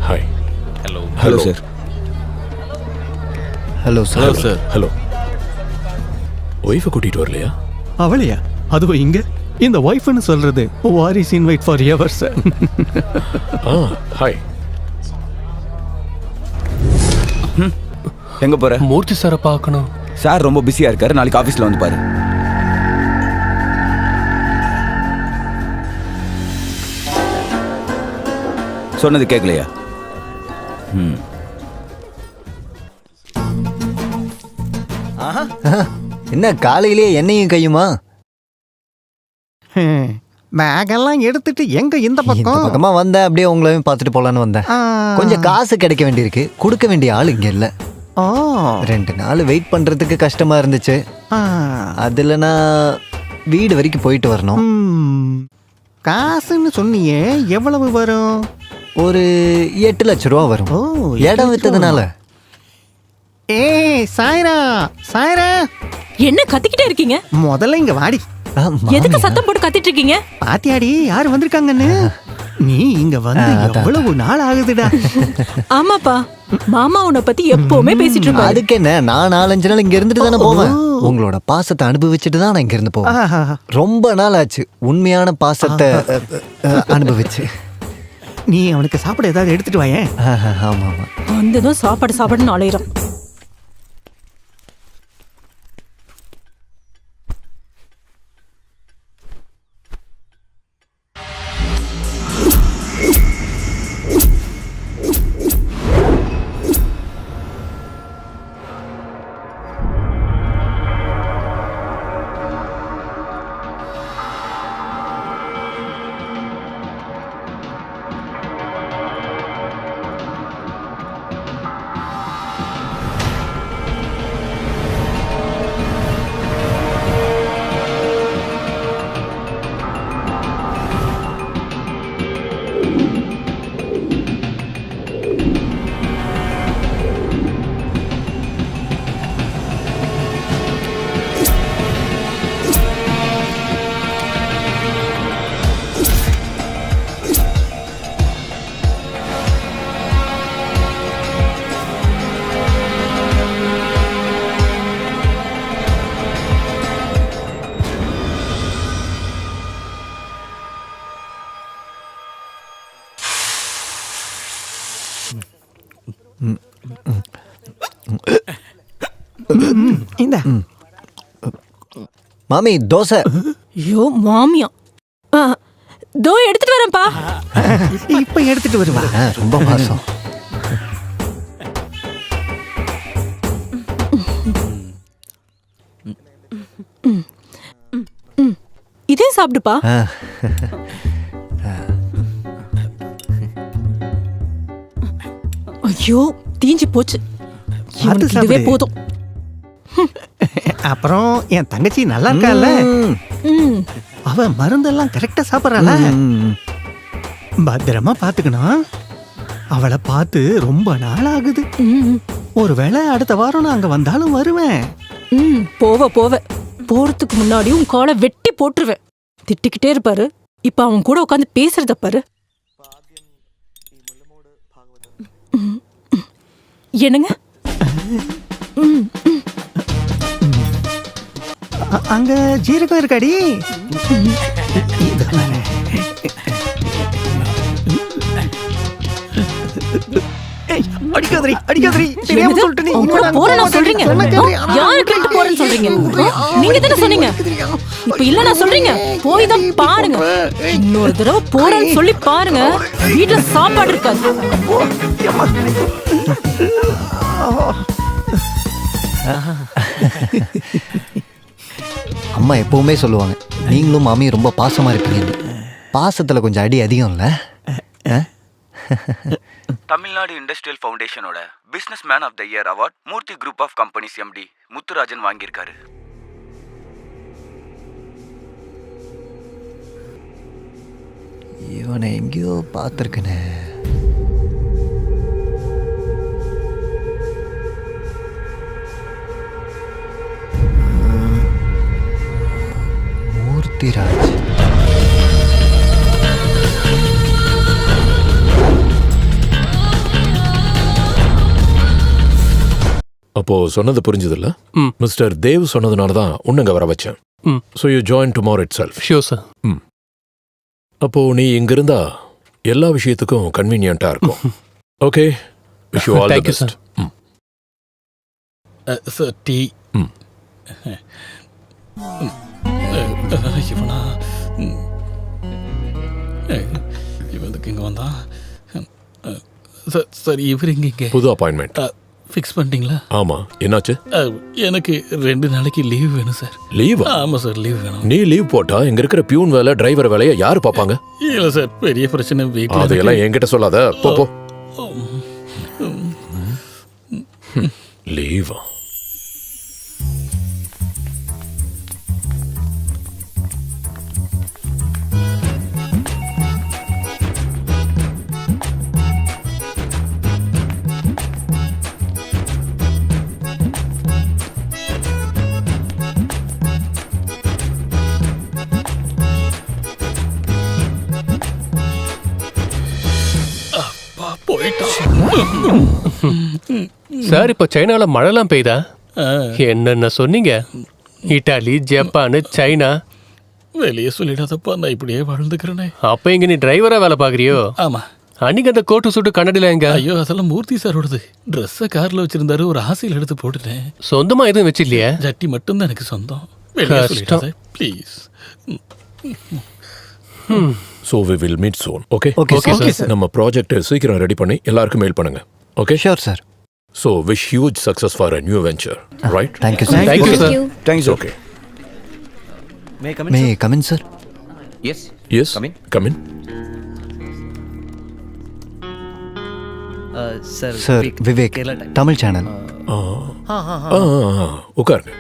Hi. Hello. Hello sir. Hello sir. Hello sir. Hello. Wifi கூட்டிட்டு வரலையா? அவளையா? அதுவும் இங்க இந்த ஒய்ஃப்னு சொல்றது Waris invite for ever sir. Hi. எங்க போற? மூர்த்தி சாரை பார்க்கணும். சார் ரொம்ப பிஸியா இருக்காரு, நாளைக்கு ஆபீஸ்ல வந்து பாரு. சொன்னது கேட்கலையா? என்ன காலையிலேயே என்னையும் கையுமா? பேகெல்லாம் எடுத்துட்டு எங்க இந்த இந்த பக்கம்? பக்கமா வந்தேன், அப்படியே உங்களையும் பார்த்துட்டு போலான்னு வந்தேன். கொஞ்சம் காசு கிடைக்க வேண்டியிருக்கு, கொடுக்க வேண்டிய ஆள் இங்க இல்ல. 2 நாள் வெயிட் பண்றதுக்கு கஷ்டமா இருந்துச்சு. அதுல நான் வீடு வரைக்கும் போயிட்டு வரணும். காசுன்னு சொன்னியே, எவ்வளவு வரும்? ஒரு 8 லட்சம் ரூபா வரும். இடம் வித்ததுனால. ஏய் சாய்ரா, சாய்ரா, என்ன கத்திக்கிட்டே இருக்கீங்க? முதல்ல இங்க வாடி. எதுக்கு சத்தம் போட்டு கத்திட்டு இருக்கீங்க? பாத்தியாடி யாரு வந்திருக்காங்கன்னு? நீ இங்க வந்து எவ்வளவு நாள் ஆகுதுடா? ஆமாப்பா, மாமா உன்னை பத்தி எப்பவுமே பேசிட்டு இருப்பாரு. அதுக்கு என்ன, நான் 4-5 நாள் இங்க இருந்துட்டு தானே போவேன். உங்களோட பாசத்தை அனுபவிச்சுட்டு தான் நான் இங்க இருந்து போவேன். ரொம்ப நாள் ஆச்சு உண்மையான பாசத்தை அனுபவிச்சு. நீ அவனுக்கு சாப்பிட ஏதாவது எடுத்துட்டு வாயேன். ஆமா ஆமா. வந்ததும் சாப்பாடு சாப்பாடுன்னு அலையிறான். இந்த மாமி தோசை. ஐயோ மாமியா, தோ எடுத்துட்டு வரேன்ப்பா. இப்ப எடுத்துட்டு வருவா. ரொம்ப பாசம். இதே சாப்பிடுப்பா. ஐயோ தீஞ்சு போச்சு. இதுவே போதும். அப்புறம் என் தங்கச்சி நல்லா இருக்கால, அவ மருந்தெல்லாம் கரெக்டா சாப்பிட்றாள, பத்திரமா பாத்துக்கணும். அவளை பார்த்து ரொம்ப நாள் ஆகுது. ஒருவேளை அடுத்த வாரம் நான் அங்க வந்தாலும் வருவேன். போவ போறதுக்கு முன்னாடி உன் காலை வெட்டி போட்டுருவேன். திட்டிக்கிட்டே இருப்பாரு, இப்ப அவன் கூட உட்காந்து பேசுறத பாரு. என்னங்க? அங்க ஜீரகம் இருக்காடி. அடிக்காதரி அடிக்காதரி, தெரியாம சொல்லிட்டு நீ உங்க போறேன்னு சொல்றீங்க. யாரு கேட்டு போறேன்னு சொல்றீங்க? நீங்க தானே சொன்னீங்க. இப்ப இல்ல நான் சொல்றீங்க, போய் தான் பாருங்க. இன்னொரு தடவை போறேன்னு சொல்லி பாருங்க, வீட்டுல சாப்பாடு இருக்காது. அம்மா எப்பவுமே சொல்லுவாங்க, நீங்களும் மாமியும் ரொம்ப பாசமா இருப்பீங்க. பாசத்துல கொஞ்சம் அடி அதிகம் இல்ல? தமிழ்நாடு இண்டஸ்ட்ரியல் ஃபவுண்டேஷனோட business man of the year award Murthy group of companies MD Muthurajan வாங்கியிருக்காரு. இவனை எங்கேயோ பார்த்துருக்கனே. மூர்த்திராஜ். அப்போ சொன்னது புரிஞ்சதில்ல? மிஸ்டர் தேவ் சொன்னதுனால தான் உன்னங்க வர வச்சேன். So you join tomorrow itself. Sure sir. அப்போ நீ இங்க இருந்தா எல்லா விஷயத்துக்கும் கன்வீனியன்ட்டா இருக்கும். Okay, wish you all the best. Sir tea. இவனா இவனுக்கு இங்க வந்தா சார் இவர் இங்க புது அப்பாயின்மெண்ட் ஃபிக்ஸ் பண்ணிட்டீங்களா? ஆமா, என்னாச்சு? எனக்கு 2 நாளைக்கு லீவ் வேணும் சார். லீவ்? ஆமா சார், லீவ் வேணும். நீ லீவ் போட்டா இங்க இருக்கிற பியூன் வேலை, டிரைவர் வேலையை யாரு பாப்பாங்க? இல்ல சார், பெரிய பிரச்சனை வீட்டுல. அதெல்லாம் என்கிட்ட சொல்லாத. போ போ. லீவா? சார், இப்ப சைனால மழைலாம் பெய்தா? என்னென்ன சொன்னீங்க? Italy, Japan, China. வெளியே சொல்லிடாதப்பா, நான் இப்படியே வாழ்ந்துக்கிறேனே. அப்ப இங்க நீ டிரைவரா வேலை பாக்குறியோ? ஆமா. அன்னைக்கு அந்த கோட்டு சூட்டு கண்ணடில எங்க? ஐயோ, அதெல்லாம் மூர்த்தி சாரோடது. ட்ரெஸ்ஸை கார்ல வச்சிருந்தாரு, ஒரு ஆசையில் எடுத்து போட்டுட்டேன். சொந்தமா எதுவும் வச்சில்லையா? ஜட்டி மட்டும்தான் எனக்கு சொந்தம். வெளியே சொல்லிடாத please. So we will meet soon. Okay? Okay, sir. நம்ம ப்ராஜெக்ட் சீக்கிரம் ரெடி பண்ணி எல்லாருக்கும் மெயில் பண்ணுங்க. Okay? Sure, sir. So wish huge success for a new venture, right? Thank you, sir. Thank you, sir. Thanks. Okay. May I come in, sir? Yes. Yes. Come in. Sir, Vivek, Tamil channel. உட்காருங்க.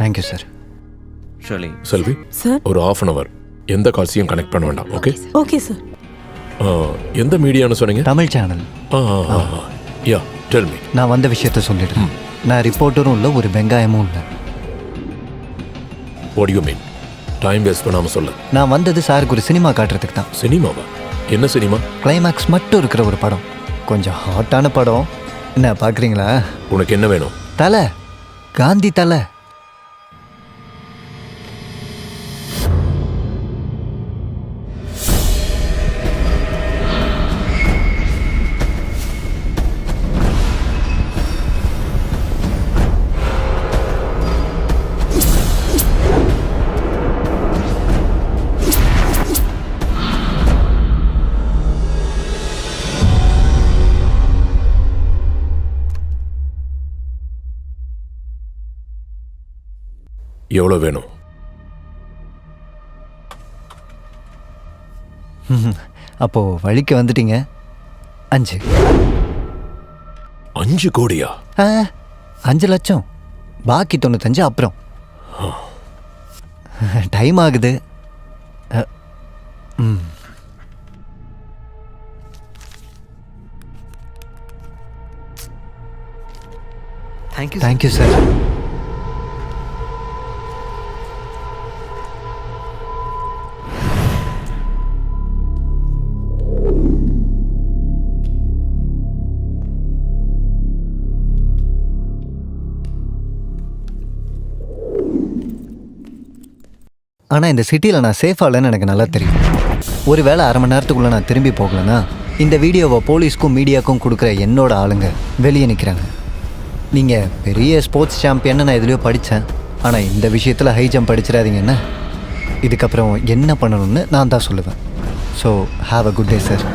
Thank you, sir. செல்வி, ஒரு half an hour எந்த கால்ஸையும் connect பண்ண வேண்டாம். Okay? Okay sir. எந்த மீடியான்னு சொன்னீங்க? Tamil channel. யா, tell me. நான் வந்த விஷயத்த சொல்லிடுறேன். நான் ரிப்போர்ட்டரும் இல்லை, ஒரு வெங்காயமும் இல்லை. What you mean? Time waste பண்ணாம சொல்லு. நான் வந்தது சாருக்கு ஒரு சினிமா காட்டுறதுக்கு தான். சினிமாவா? என்ன சினிமா? கிளைமேக்ஸ் மட்டும் இருக்கிற ஒரு படம், கொஞ்சம் ஹாட்டான படம். என்ன பார்க்குறீங்களா? உனக்கு என்ன வேணும்? தலை, காந்தி தலை. எவ்வளோ வேணும்? அப்போ வழிக்கு வந்துட்டீங்க. 5 கோடியா? 5 லட்சம். பாக்கி 95 அப்புறம். டைம் ஆகுது. Thank you sir. ஆனால் இந்த சிட்டியில் நான் சேஃபாக இல்லைன்னு எனக்கு நல்லா தெரியும். ஒருவேளை அரை மணி நேரத்துக்குள்ளே நான் திரும்பி போகலன்னா இந்த வீடியோவை போலீஸ்க்கும் மீடியாவுக்கும் கொடுக்குற என்னோட ஆளுங்க வெளியே நிற்கிறாங்க. நீங்கள் பெரிய ஸ்போர்ட்ஸ் சாம்பியன்னு நான் எதுலேயோ படித்தேன், ஆனால் இந்த விஷயத்தில் ஹை ஜம்ப் அடிச்சிடாதீங்கன்னா இதுக்கப்புறம் என்ன பண்ணணும்னு நான் தான் சொல்லுவேன். So have a good day sir.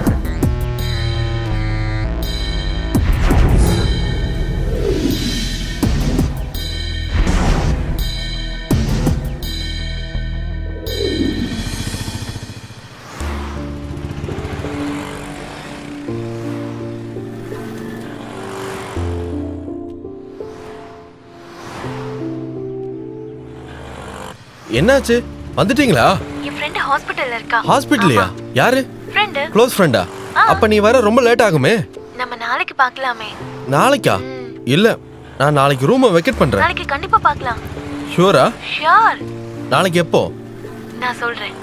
என்னாச்சு? வந்துட்டீங்களா? என் ஃப்ரெண்ட் ஹாஸ்பிட்டல்ல இருக்கா. ஹாஸ்பிட்டல்லையா? யாரு? ஃப்ரெண்ட். க்ளோஸ் ஃப்ரெண்டா? அப்ப நீ வர ரொம்ப லேட் ஆகுமே. நம்ம நாளைக்கு பார்க்கலாமே. நாளைக்கா? இல்ல, நான் நாளைக்கு ரூமை வெக்கேட் பண்றேன். நாளைக்கு கண்டிப்பா பார்க்கலாம். ஷூரா? ஷூர். நாளைக்கு எப்போ? நான் சொல்றேன்.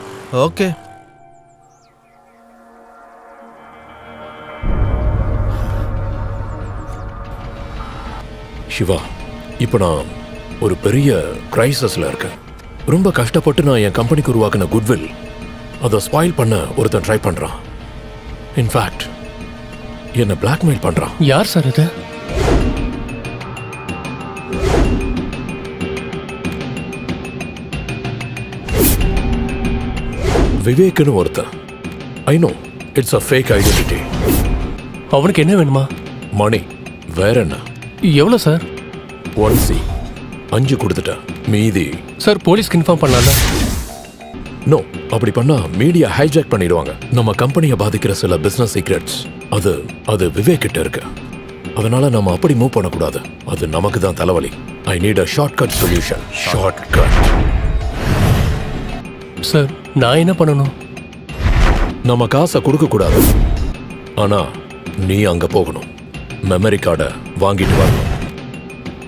ஓகே. சிவா, இப்போ நான் ஒரு பெரிய கிரைசஸ்ல இருக்கேன். ரொம்ப கஷ்டப்பட்டு நான் என் கம்பெனிக்கு உருவாக்கின குட்வில் அதை ஸ்பாயில் பண்ண ஒருத்தன் ட்ரை பண்றான். இன்ஃபேக்ட் என்ன பிளாக்மெயில் பண்றான். யார் சார் இது? விவேக்னு ஒருத்தன். I know it's a fake identity. அவனுக்கு என்ன வேணுமா? மணி. வேற என்ன? எவ்வளோ சார்? 1C 5 கொடுத்துட்டேன். மீதி சார் போலீஸ்க்கு இன்ஃபார்ம் பண்ணலாம்ல? நோ, அப்படி பண்ணா மீடியா ஹைஜாக் பண்ணிடுவாங்க. நம்ம கம்பெனியை பாதிக்கிற சில பிசினஸ் சீக்ரெட்ஸ் அது விவேக் கிட்ட இருக்கு. அதனால நம்ம அப்படி மூவ் பண்ணக்கூடாது. அது நமக்கு தான் தலைவலி. I need a shortcut solution. Shortcut. Sir நான் என்ன பண்ணணும்? நம்ம காசை கொடுக்க கூடாது, ஆனா நீ அங்க போகணும். மெமரி கார்டை வாங்கிட்டு வரணும்.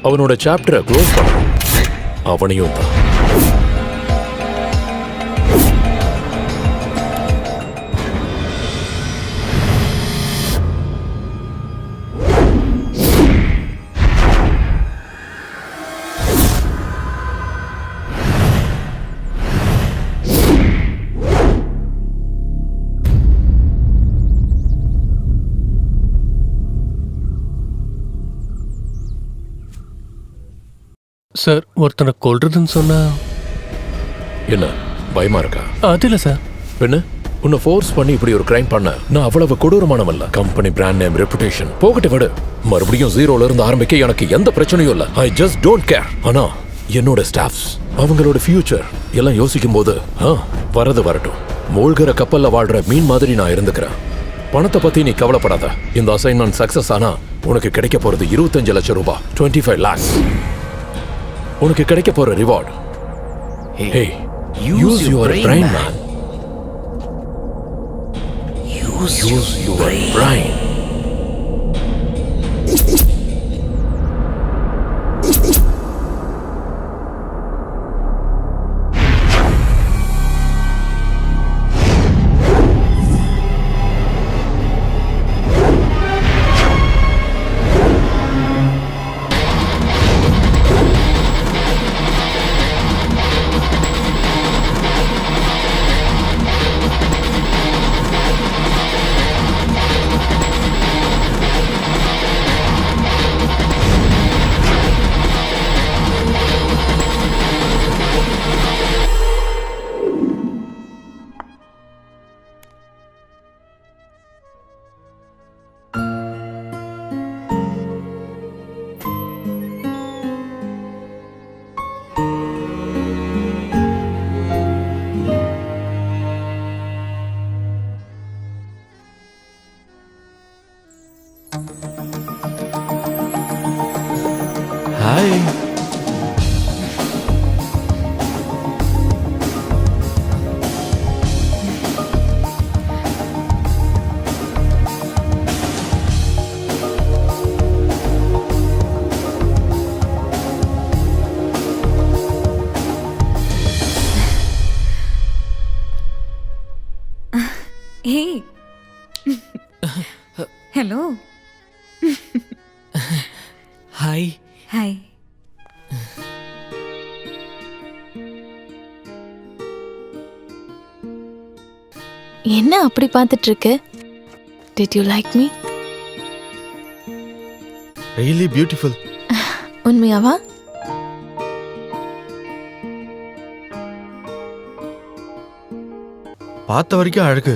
அவனோட சாப்டரை க்ளோஸ் பண்ணணும். அவனையும் தான். சார் ஒருத்தனை கொல்றதுன்னு சொன்னா என்ன பயமா இருக்கா? அது இல்லை சார். என்ன உன்னை ஃபோர்ஸ் பண்ணி இப்படி ஒரு கிரைம் பண்ண நான் அவ்வளவு கொடூரமானவல்ல. கம்பெனி பிராண்ட் நேம், ரெப்புடேஷன் போகட்டு விடு. மறுபடியும் ஜீரோல இருந்து ஆரம்பிக்க எனக்கு எந்த பிரச்சனையும் இல்லை. I just don't care. ஆனா என்னோட ஸ்டாஃப்ஸ், அவங்களோட ஃபியூச்சர் எல்லாம் யோசிக்கும் போது வரது வரட்டும். மூழ்கிற கப்பல்ல வாழ்ற மீன் மாதிரி நான் இருந்துக்கிறேன். பணத்தை பத்தி நீ கவலைப்படாத. இந்த அசைன்மெண்ட் சக்சஸ் ஆனா உனக்கு கிடைக்க போறது 25 லட்சம் ரூபாய், 25 lakhs. உனக்கு கிடைக்க போற reward. Hey, use your brain, man. Use your brain. Hi. Hi. Hi. என்ன அப்படி பார்த்துட்டு இருக்கு? Did you like me? Really beautiful. உண்மையாவா? பார்த்த வரைக்கும் அழகு.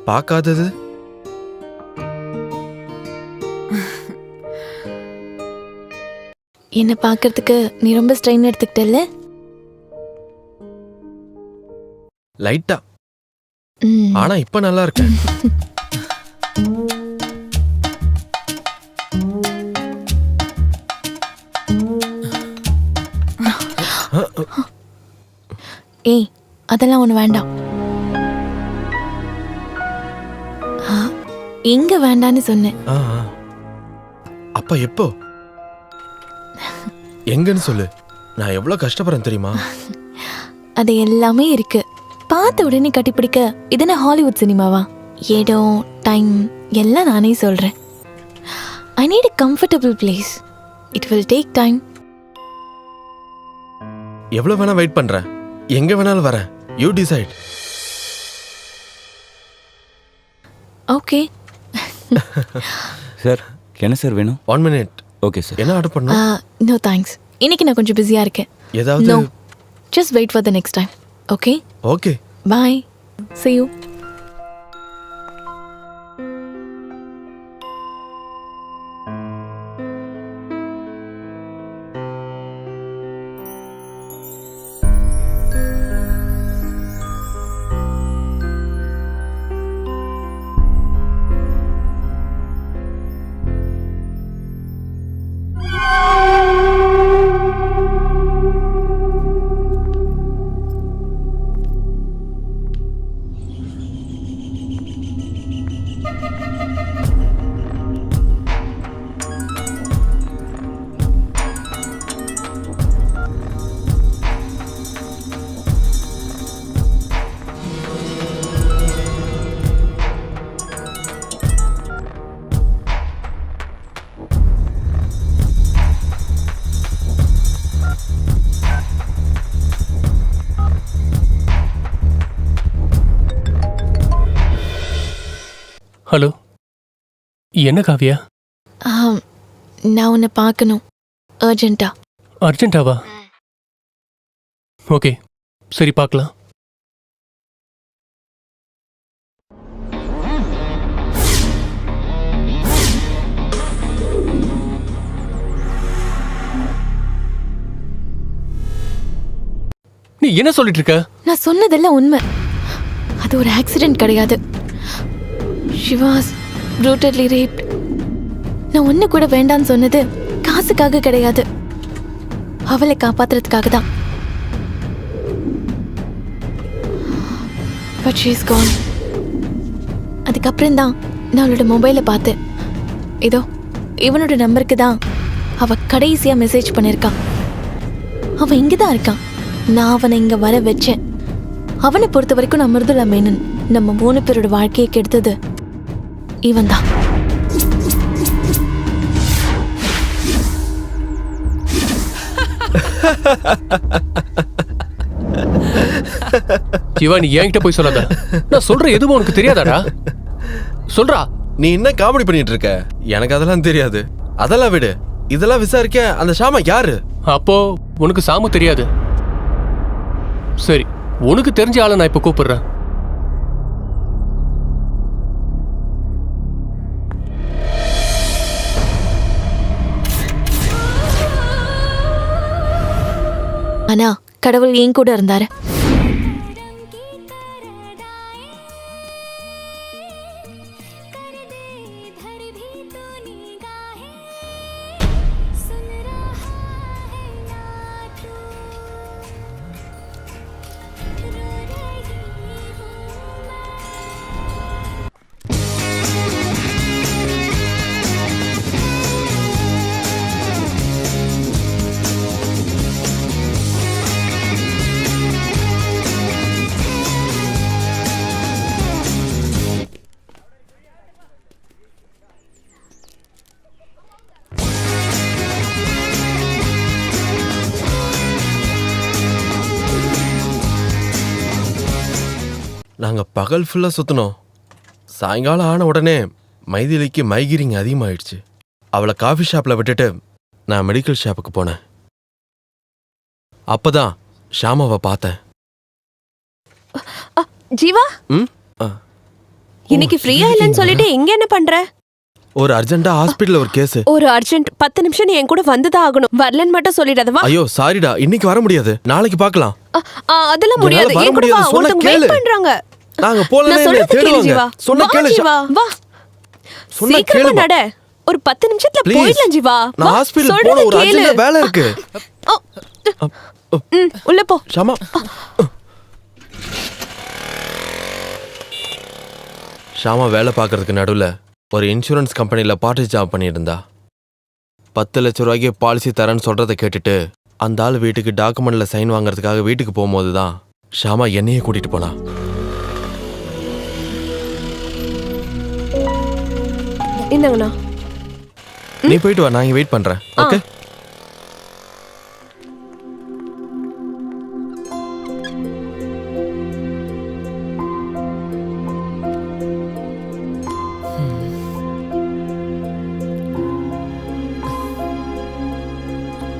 பார்க்காதது என்ன பார்க்கறதுக்கு நீ ரொம்ப ஸ்ட்ரெயின் எடுத்துக்கிட்டல்ல? லைட்டா. ஆனா இப்ப நல்லா இருக்க. ஏய், அதெல்லாம் ஒண்ணு வேண்டாம். எங்க வேண்டான்னு சொன்னேன். அப்ப எப்போ? எங்கன்னு சொல்லு. நான் எவ்வளவு கஷ்டப்படுறேன் தெரியுமா? அது எல்லாமே இருக்கு. பார்த்த உடனே கட்டிப்பிடிக்க இதுன்னு ஹாலிவுட் சினிமாவா? இடம், டைம் எல்லாம் நானே சொல்றேன். I need a comfortable place. It will take time. எவ்வளவு வேணா வெயிட் பண்றேன். எங்க வேணாலும் வரேன். You decide. ஓகே. சார் என்ன சார் வேணும்? 1 minute. Okay sir. என்ன ஆர்டர் பண்ணணும்? No thanks. இன்னைக்கு நான் கொஞ்சம் பிஸியா இருக்கேன். ஏதாவது? No, just wait for the next time. Okay? Okay. Bye. See you. Hello, என்ன காவியா? நான் உன்னை பார்க்கணும் அர்ஜென்ட்டா. அர்ஜென்ட்டாவா? ஓகே, சரி பார்க்கலாம். நீ என்ன சொல்லிட்டு இருக்க? நான் சொன்னதெல்லாம் உண்மை. அது ஒரு ஆக்சிடென்ட் கிடையாது. She was brutally raped. நான் ஒன்று கூட வேண்டான்னு சொன்னது காசுக்காக கிடையாது, அவளை காப்பாத்துறதுக்காக தான். But she is gone. அதுக்கப்புறம் தான் நான் அவளோட மொபைலை பார்த்தேன். இதோ இவனோட நம்பருக்கு தான் அவ கடைசியாக மெசேஜ் பண்ணியிருக்கான். அவன் இங்கே தான் இருக்கான். நான் அவனை இங்கே வர வச்சேன். அவனை பொறுத்த வரைக்கும் நான் மிருதுளா மேனன். நம்ம 3 பேரோட வாழ்க்கையை கெடுத்தது இவன் தான். சிவா, நீ என்கிட்ட போய் சொல்லாத. நான் சொல்ற எதுவும் உனக்கு தெரியாதாடா? சொல்றா. நீ என்ன காமெடி பண்ணிட்டு இருக்க? எனக்கு அதெல்லாம் தெரியாது. அதெல்லாம் விடு. இதெல்லாம் விசாரிக்க அந்த ஷாமா யாரு? அப்போ உனக்கு சாமு தெரியாது. சரி, உனக்கு தெரிஞ்ச ஆளை நான் இப்ப கூப்பிடுறேன். ஆனா கடவுள் ஏன் கூட இருந்தாரு. நாங்கள் பகல் ஃபுல்லாக சுற்றினோம். சாயங்காலம் ஆன உடனே மைதிலிக்கு மைகிரிங் அதிகமாயிடுச்சு. அவளை காஃபி ஷாப்பில் விட்டுட்டு நான் மெடிக்கல் ஷாப்புக்கு போனேன். அப்பதான் ஷாமாவை பார்த்தேன். ஜீவா இன்னைக்கு ஃப்ரீயா இல்லைன்னு சொல்லிட்டு இங்க என்ன பண்ற? ஒரு அர்ஜென்ட்டா ஹாஸ்பிட்டல்ல ஒரு கேஸ். ஒரு அர்ஜென்ட் 10 நிமிஷம் நீ என் கூட வந்துதான் ஆகணும். வரலன்னு மட்டும் சொல்லிடாதவா? ஐயோ சாரிடா, இன்னைக்கு வர முடியாது, நாளைக்கு பார்க்கலாம். அதெல்லாம் முடியாது. என் கூட வா, ஒருத்தங்க வெயிட் பண்றாங்க. நாங்க போலனே தேடுவாங்க. சொன்னா கேளு ஜீவா. வா சீக்கிரமா நட. ஒரு 10 நிமிஷத்துல போயிடலாம் ஜீவா. நான் ஹாஸ்பிடல் போற ஒரு அர்ஜென்ட் வேலை இருக்கு. உள்ள போ. ஷாமா ஷாமா வேலை பார்க்கறதுக்கு நடுவில் ஒரு இன்சூரன்ஸ் கம்பெனியில் பார்ட் ஜாப் பண்ணிட்டு இருந்தா. 10 லட்சம் ரூபாய்க்கு பாலிசி தரேன்னு சொல்றதை கேட்டுட்டு அந்த ஆள் வீட்டுக்கு டாக்குமெண்ட்ல சைன் வாங்குறதுக்காக வீட்டுக்கு போகும்போது தான் ஷாமா என்னையே கூட்டிட்டு போனா. என்னங்கண்ணா நீ போயிட்டு வா, நான் இங்க வெயிட் பண்றேன். ஓகே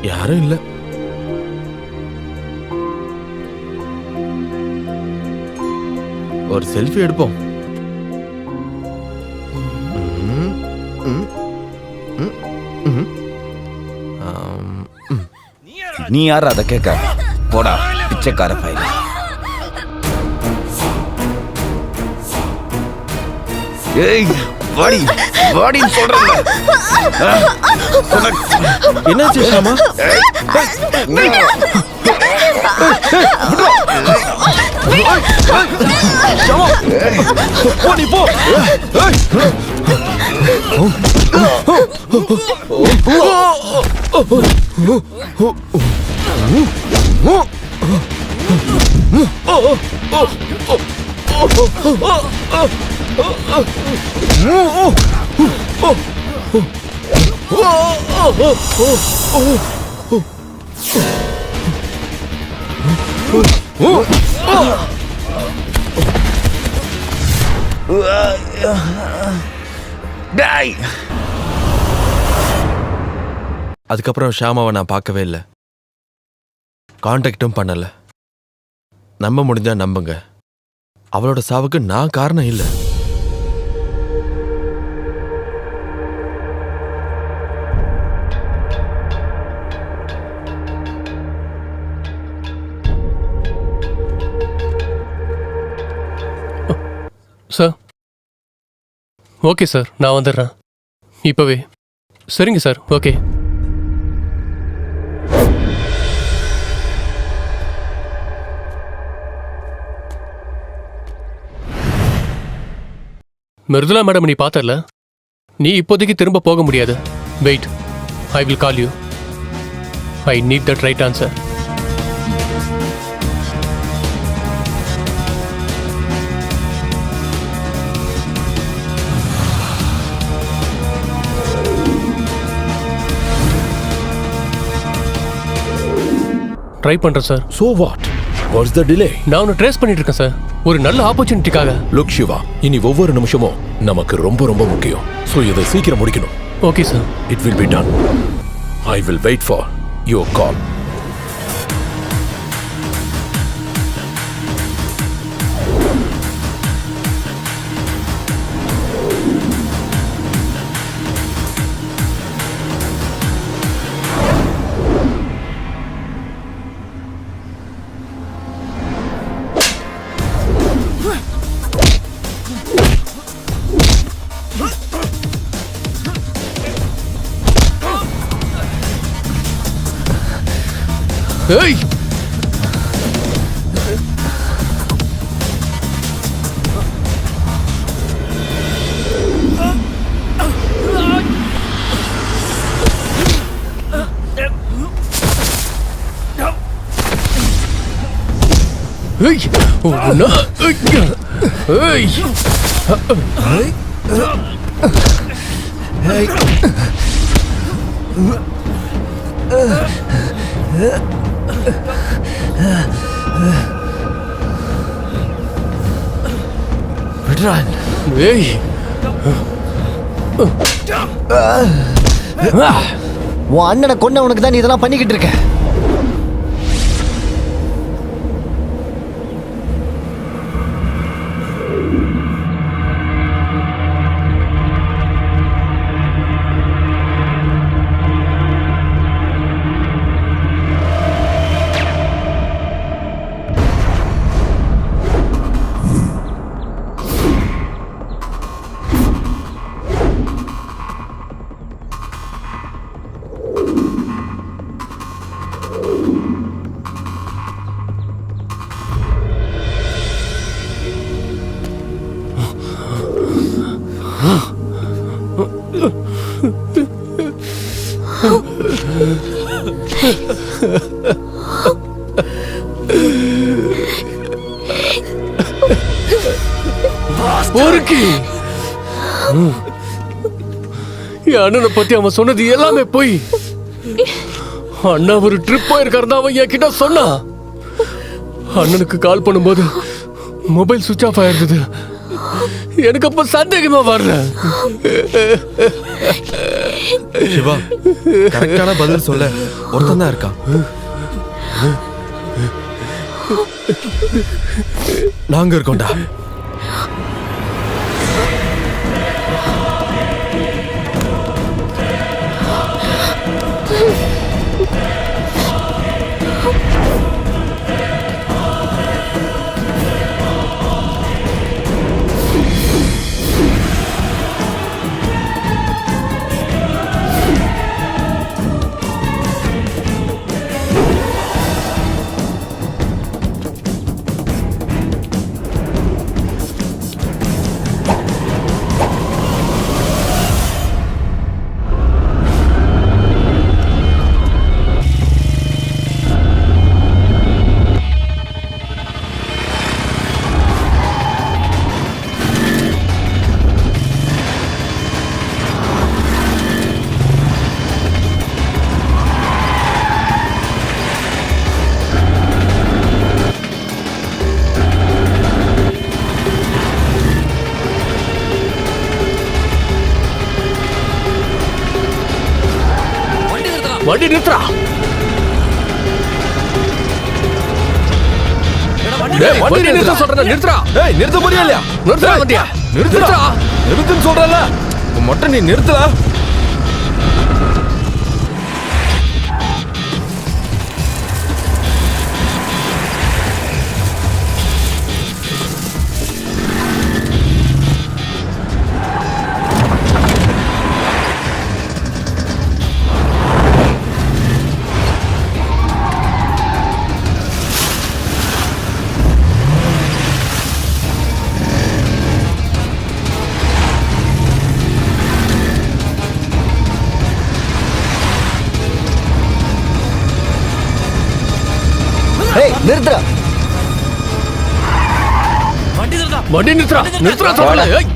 யாரும் இல்ல. ஒரு செல்ஃபி எடுப்போம். நீ யார் அதை கேட்க? போடா பிச்சைக்கார ஃபைல். ஏய் வாடி வாடின்னு சொல்றேன். என்னாச்சு ஷாமா? போ நீ போ. அதுக்கப்புறம் ஷாமாவை நான் பார்க்கவே இல்லை, கான்டாக்டும் பண்ணல. நம்ப முடிஞ்சா நம்புங்க, அவளோட சாவுக்கு நான் காரணம் இல்லை. சார் ஓகே சார், நான் வந்துடுறேன் இப்போவே. சரிங்க சார், ஓகே. மிருதுலா மேடம் நீ பார்த்தல, நீ இப்போதைக்கு திரும்ப போக முடியாது. Wait, I will call you. I need that right answer. Try பண்றேன் sir. So what? What's the delay? நான் உன்னை ட்ரேஸ் பண்ணிட்டு இருக்கேன் சார், ஒரு நல்ல ஆப்பர்ச்சுனிட்டிக்காக. Look Shiva, இனி ஒவ்வொரு நிமிஷமும் நமக்கு ரொம்ப ரொம்ப முக்கியம். So இதை சீக்கிரம் முடிக்கணும். Okay sir. It will be done. I will wait for your call. Hey! Hey! Oh no! Hey! Hey! ஏய் உன் அண்ணனை கொன்னவனுக்கு தான் நீ இதெல்லாம் பண்ணிக்கிட்டு இருக்க. பொறுக்கி என் அண்ணனை பத்தி அவன் சொன்னது எல்லாமே போய். அண்ணா ஒரு ட்ரிப் போயிருக்காருன்னு அவன் என்கிட்ட சொன்னான். அண்ணனுக்கு கால் பண்ணும்போது மொபைல் சுவிட்ச் ஆஃப் ஆயிருந்தது. எனக்கு அப்ப சந்தேகமா வரல. சிவா, கரெக்டான பதில் சொல்ல ஒருத்தன் தான் இருக்கான். நாங்க இருக்கோம்டா. வண்டி நிறுத்துறா. வண்டி நிறுத்த சொல்றேன். நிறுத்துறா. ஏய், நிறுத்த முடியல இல்லையா? நிறுத்துறா வண்டியா. நிறுத்துறா. நிறுத்துன்னு சொல்றல. மட்டும் நீ நிறுத்தல. நிறுத்துறா. வண்டி நிறுத்துறா. நிறுத்துறா சொல்றேன். ஏய்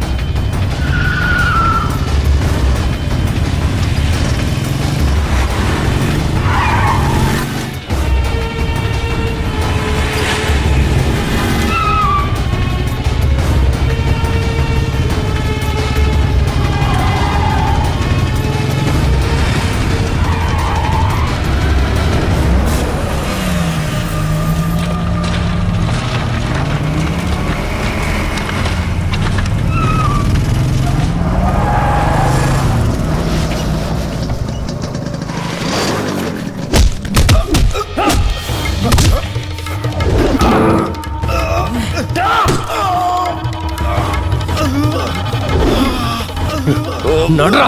நடரா.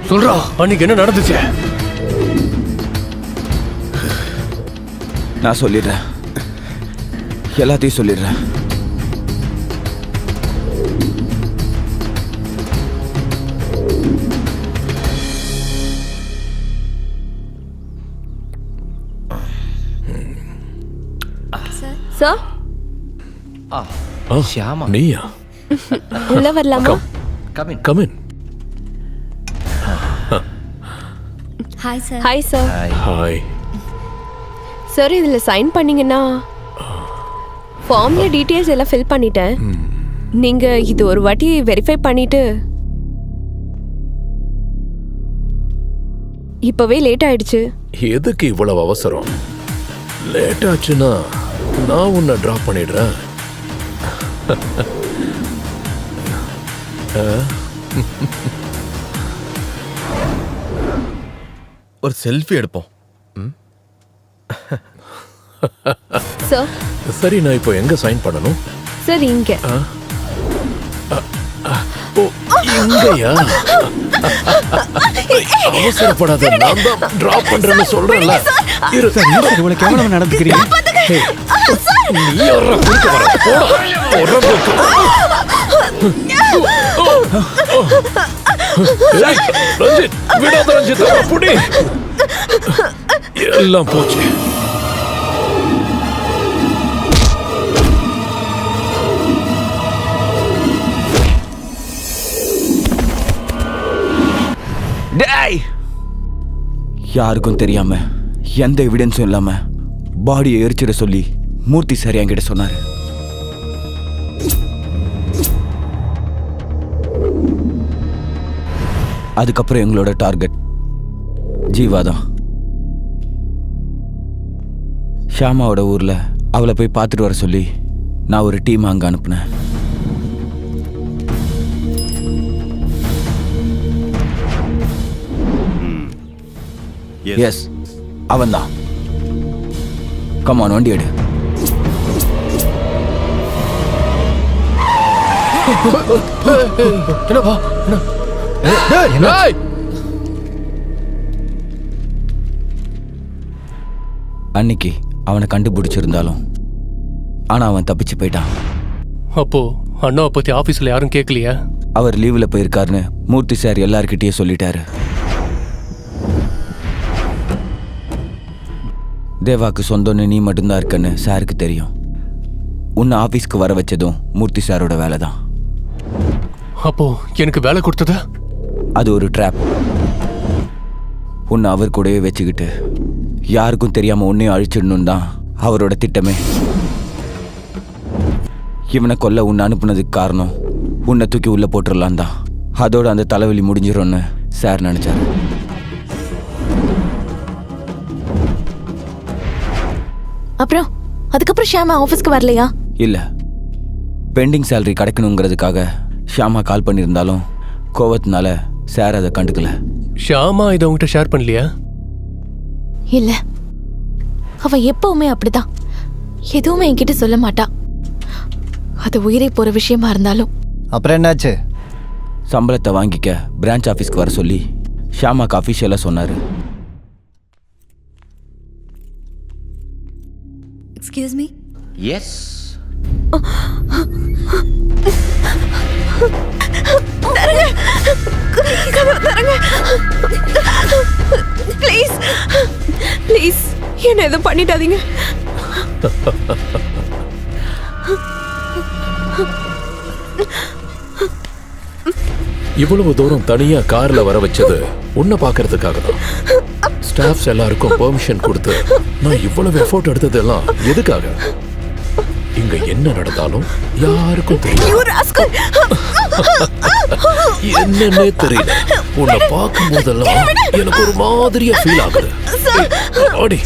சொல்றா, அன்னைக்கு என்ன நடந்துச்சு? நான் சொல்லிடுறேன். எல்லாத்தையும் சொல்லிடுறேன். சார் ஷியாமா, நீயா? உள்ள வரலாமா? Come in. Hi sir. Hi sir. Hi. Sir இதுல சைன் பண்ணீங்கன்னா ஃபார்ம்ல டீடைல்ஸ் எல்லாம் ஃபில் பண்ணிட்டேன். நீங்க இது ஒரு வாட்டி வெரிஃபை பண்ணிட்டு இப்பவே லேட் ஆயிடுச்சு. எதுக்கு இவ்வளவு அவசரம்? லேட் ஆச்சுன்னா நான் உன்னை டிராப் பண்ணிடுறேன். ஒரு செல்ஃபி எடுப்போம். சார் சரி, நான் இப்போ எங்க சைன் பண்ணணும்? சார் இங்க. ஓ, இங்கயா? அவசரப்படாத, நான் தான் டிராப் பண்றேன்னு சொல்றேன்ல. இரு. இவ்வளவு கேவலமா நடந்துக்கிறீங்க. நீ யாரா குறுக்க வர? ரஞ்சித், விடாத ரஞ்சித், அவரை புடி. எல்லாம் போச்சு. டேய், யாருக்கும் தெரியாம எந்த எவிடன்ஸும் இல்லாம பாடியை எரிச்சிட சொல்லி மூர்த்தி சார் என்கிட்ட சொன்னாரு. அதுக்கப்புறம் எங்களோட டார்கெட் ஜீவா தான். ஷியாமாவோட ஊர்ல அவளை போய் பார்த்துட்டு வர சொல்லி நான் ஒரு டீம் அங்க அனுப்புனேன். எஸ், அவன் தான். கமான், வண்டி எடு. அன்னைக்கு அவனை கண்டுபிடிச்சிருந்தாலும் ஆனா அவன் தப்பிச்சு போயிட்டான். அப்போ அண்ணாவை பத்தி ஆபீஸ்ல யாரும் கேட்கலையா? அவர் லீவ்ல போயிருக்காருன்னு மூர்த்தி சார் எல்லார்கிட்டயும் சொல்லிட்டாரு. தேவாக்கு சொந்தம்னு நீ மட்டும்தான் இருக்கன்னு சாருக்கு தெரியும். உன்னை ஆபீஸ்க்கு வர வச்சதும் மூர்த்தி சாரோட வேலை தான். அப்போ எனக்கு வேலை கொடுத்ததா? அது ஒரு ட்ராப். உன்னை அவர் கூடவே வச்சுக்கிட்டு யாருக்கும் தெரியாம உன்னையும் அழிச்சிடணும் தான் அவரோட திட்டமே. இவனை கொல்ல உன்னை அனுப்புனதுக்கு காரணம் உன்னை தூக்கி உள்ள போட்டுடலாம் தான். அதோட அந்த தலைவலி முடிஞ்சிடும்னு சார் நினைச்சாரு. அப்புறம் அதுக்கப்புறம் ஷியாமா ஆஃபீஸ்க்கு வரலையா? இல்ல, பெண்டிங் சேலரி கிடைக்கணுங்கிறதுக்காக ஷியாமா கால் பண்ணியிருந்தாலும் கோவத்தினால சார் அதை கண்டுக்கல. ஷியாமா இதை உங்ககிட்ட ஷேர் பண்ணலையா? இல்ல, அவ எப்பவுமே அப்படிதான். எதுவுமே என்கிட்ட சொல்ல மாட்டா. அது உயிரை போற விஷயமா இருந்தாலும். அப்புறம் என்னாச்சு? சம்பளத்தை வாங்கிக்க பிரான்ச் ஆஃபீஸ்க்கு வர சொல்லி ஷியாமாக்கு அஃபிஷியலாக சொன்னாரு. Excuse me? Yes. Please please என்ன எதுவும் பண்ணிடாதீங்க. இவ்வளவு தூரம் தனியா கார்ல வர வச்சது உன்னை பாக்குறதுக்காக தான். ஸ்டாஃப்ஸ் எல்லாருக்கும் பெர்மிஷன் கொடுத்து நான் இவ்வளவு எஃபோர்ட் எடுத்ததெல்லாம் எதுக்காக? இங்க என்ன நடந்தாலும் யாருக்கும் தெரியல. என்னன்னே தெரியல. உன்னை பார்க்கும் போதெல்லாம் எனக்கு ஒரு மாதிரியா ஃபீல் ஆகுது. அடி.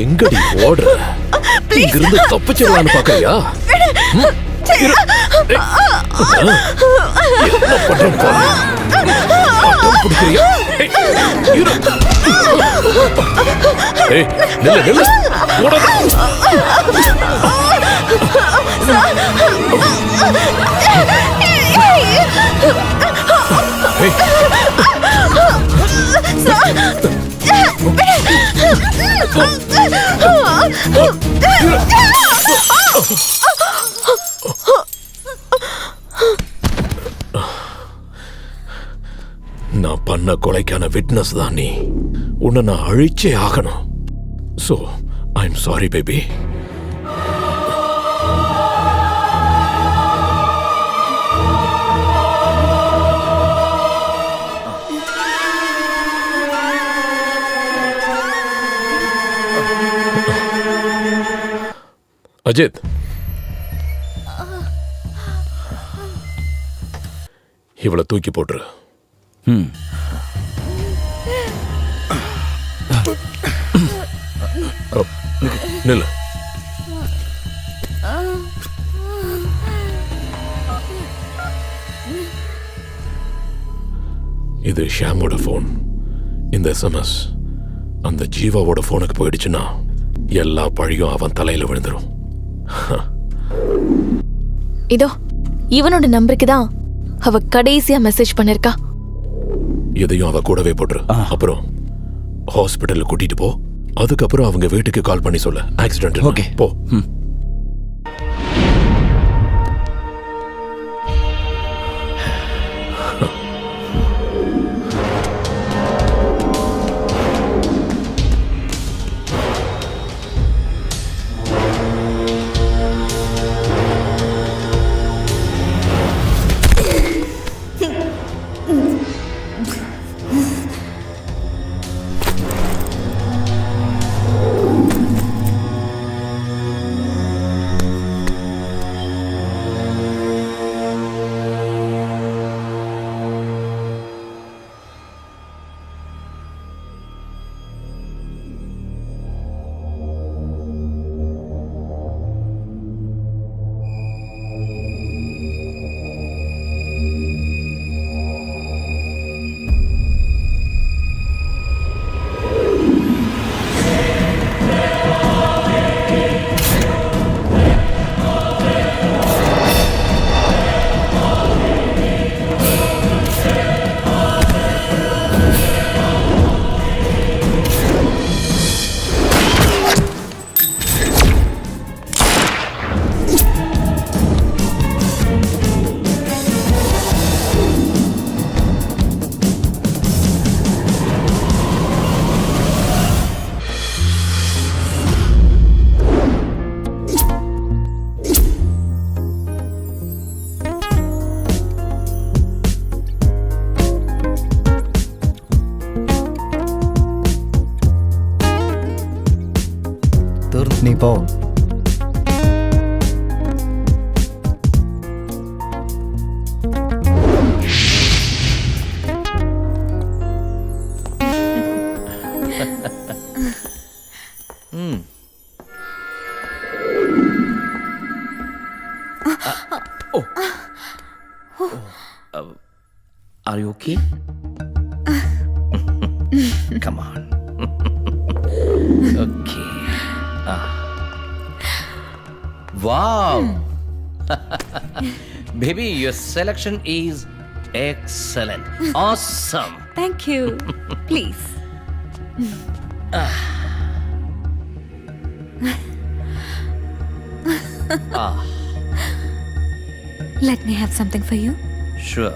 எங்கடி ஓடுற? இங்கிருந்து தப்பிச்சிடலான்னு பாக்கறியா? என்ன பண்றேன் பாரு. அடம் பிடிக்கிறியா? ஏய், நில்லு நில்லு. ஓடாத. ஏய். கொலைக்கான விட்னஸ் தான் நீ. உன்னை நான் அழிச்சே ஆகணும். So I am sorry baby. Ajith, இவளை தூக்கி போட்டுரு. நில்லு. இது ஷாமோட போன். இந்த எஸ்எம்எஸ் அந்த ஜீவாவோட போனுக்கு போயிடுச்சுன்னா எல்லா பழியும் அவன் தலையில விழுந்துரும். இதோ இவனோட நம்பருக்கு தான் அவ கடைசியா மெசேஜ் பண்ணிருக்கா. இதையும் அவ கூடவே போட்டுரு. அப்புறம் ஹாஸ்பிட்டல்ல கூட்டிட்டு போ. அதுக்கப்புறம் அவங்க வீட்டுக்கு கால் பண்ணி சொல்ல ஆக்சிடென்ட். ஓகே போ. நீ போ. Are you okay? Come on. Okay. Wow. Baby, your selection is excellent. Awesome. Thank you. Please. Let me have something for you. Sure.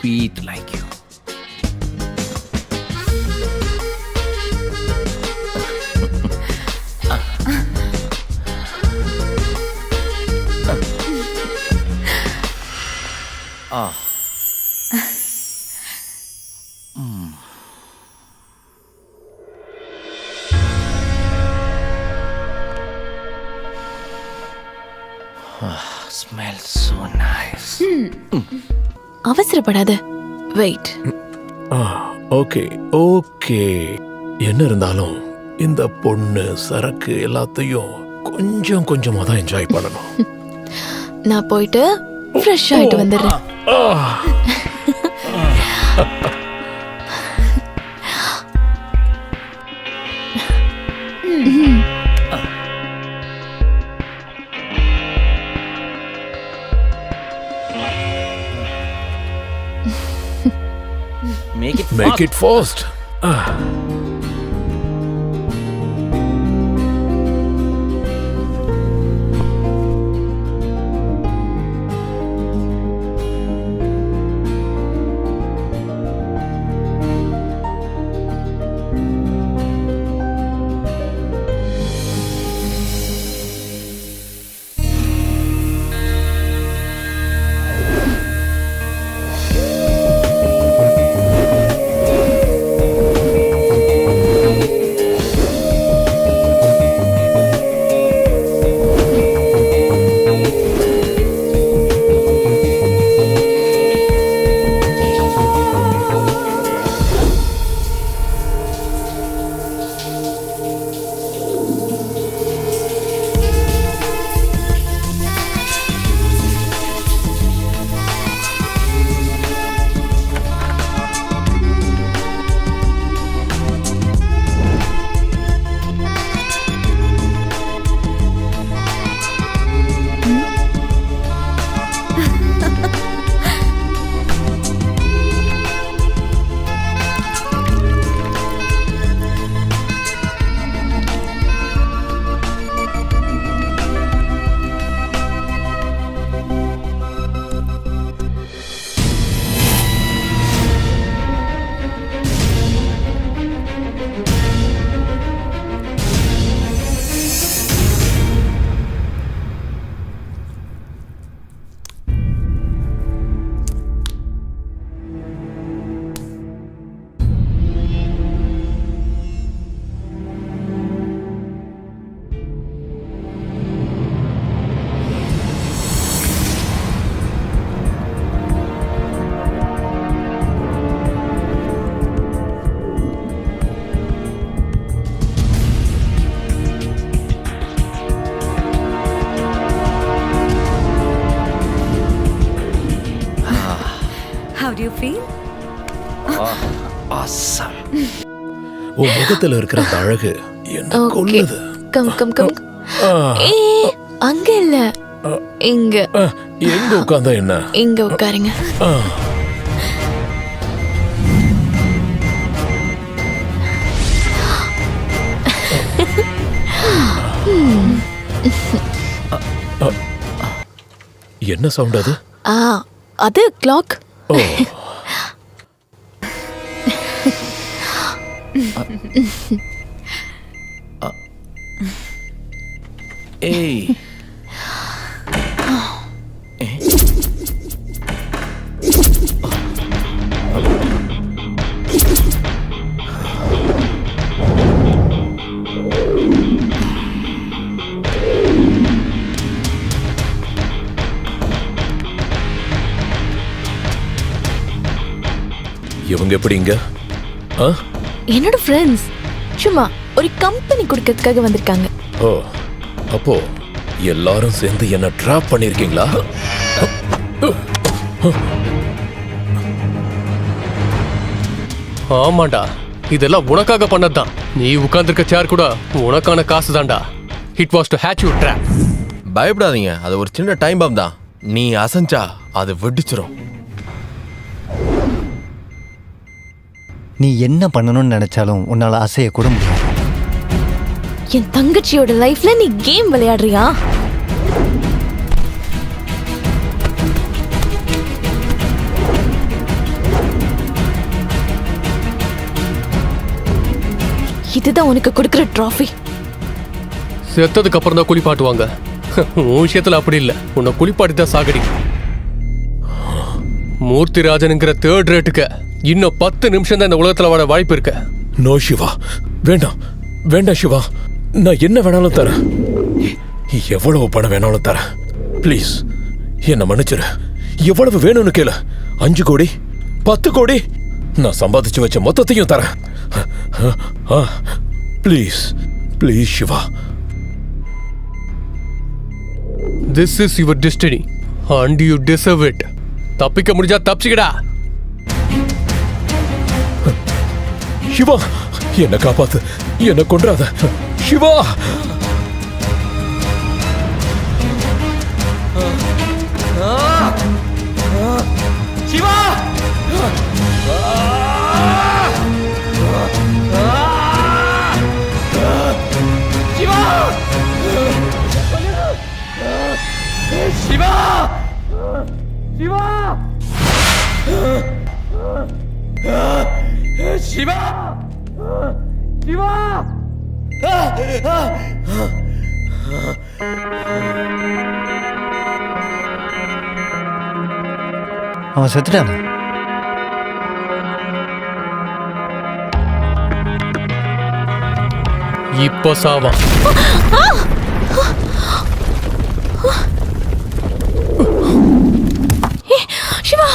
sweet like you. Ah. Smells so nice. அவசரப்படாத, wait. Okay okay. என்ன இருந்தாலும் இந்த பொண்ணு சரக்கு எல்லாத்தையும் கொஞ்சம் கொஞ்சமா தான் என்ஜாய் பண்ணணும். நான் போயிட்டு ஃப்ரெஷ் ஆயிட்டு வந்துடுறேன். Make it fast. How do you feel? Awesome. உன் முகத்துல இருக்கிற அந்த அழகு என்ன கொல்லுது. Come come come. அங்க இல்ல, இங்க. எங்க உட்கார்ந்தா என்ன? இங்க உட்காருங்க. என்ன சவுண்ட் அது? அது கிளாக். Hey. இவங்க எப்படிங்க? என்னோட ஃப்ரெண்ட்ஸ் சும்மா ஒரு கம்பெனி கொடுக்கிறதுக்காக வந்திருக்காங்க. ஓ, அப்போ எல்லாரும் சேர்ந்து என்ன ட்ராப் பண்ணிருக்கீங்களா? ஆமாண்டா, இதெல்லாம் உனக்காக பண்ணதுதான். நீ உட்கார்ந்திருக்க சேர் கூட உனக்கான காசு தான்டா. It was to hatch you drop. பயப்படாதீங்க, அது ஒரு சின்ன டைம் பாம் தான். நீ அசஞ்சா அது வெடிச்சிரும். நீ என்ன பண்ணணும்னு நினைச்சாலும் உன்னால அசைய கூட முடியாது. என் தங்கச்சியோட லைஃப்ல நீ கேம் விளையாடுறியா? இதுதான் உனக்கு கொடுக்குற ட்ராஃபி. செத்ததுக்கு அப்புறம் தான் குளிப்பாட்டுவாங்க. உன் விஷயத்துல அப்படி இல்லை, உன்னை குளிப்பாட்டி தான் சாகடி. மூர்த்திராஜனுங்கிற தேர்ட் ரேட்டுக்கு இன்னும் 10 நிமிஷம் தான் இந்த உலகத்துல வாழ வாய்ப்பு இருக்கு. நோ சிவா, வேண்டாம் வேண்டாம் சிவா, நான் என்ன வேணாலும் தரேன், எவ்வளவு பணம் வேணாலும் தரேன். ப்ளீஸ் என்ன மன்னிச்சிரு. எவ்வளவு வேணும்னு கேளு. 5 கோடி 10 கோடி நான் சம்பாதிச்சு வச்ச மொத்தத்தையும் தரேன். Please please Shiva. This is your destiny and you deserve it. தப்பிக்க முடிஞ்சா தப்பிச்சுக்கடா. சிவா என்ன காப்பாத்து, என்ன கொன்றாத சிவா. சிவா சிவா சிவா சிவா சிவா. அவன் செத்துட்டானா? இப்போ சாவான். Siva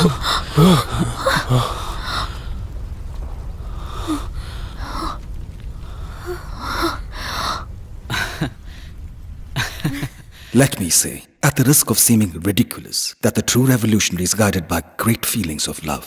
Let me say, at the risk of seeming ridiculous, that the true revolution is guided by great feelings of love.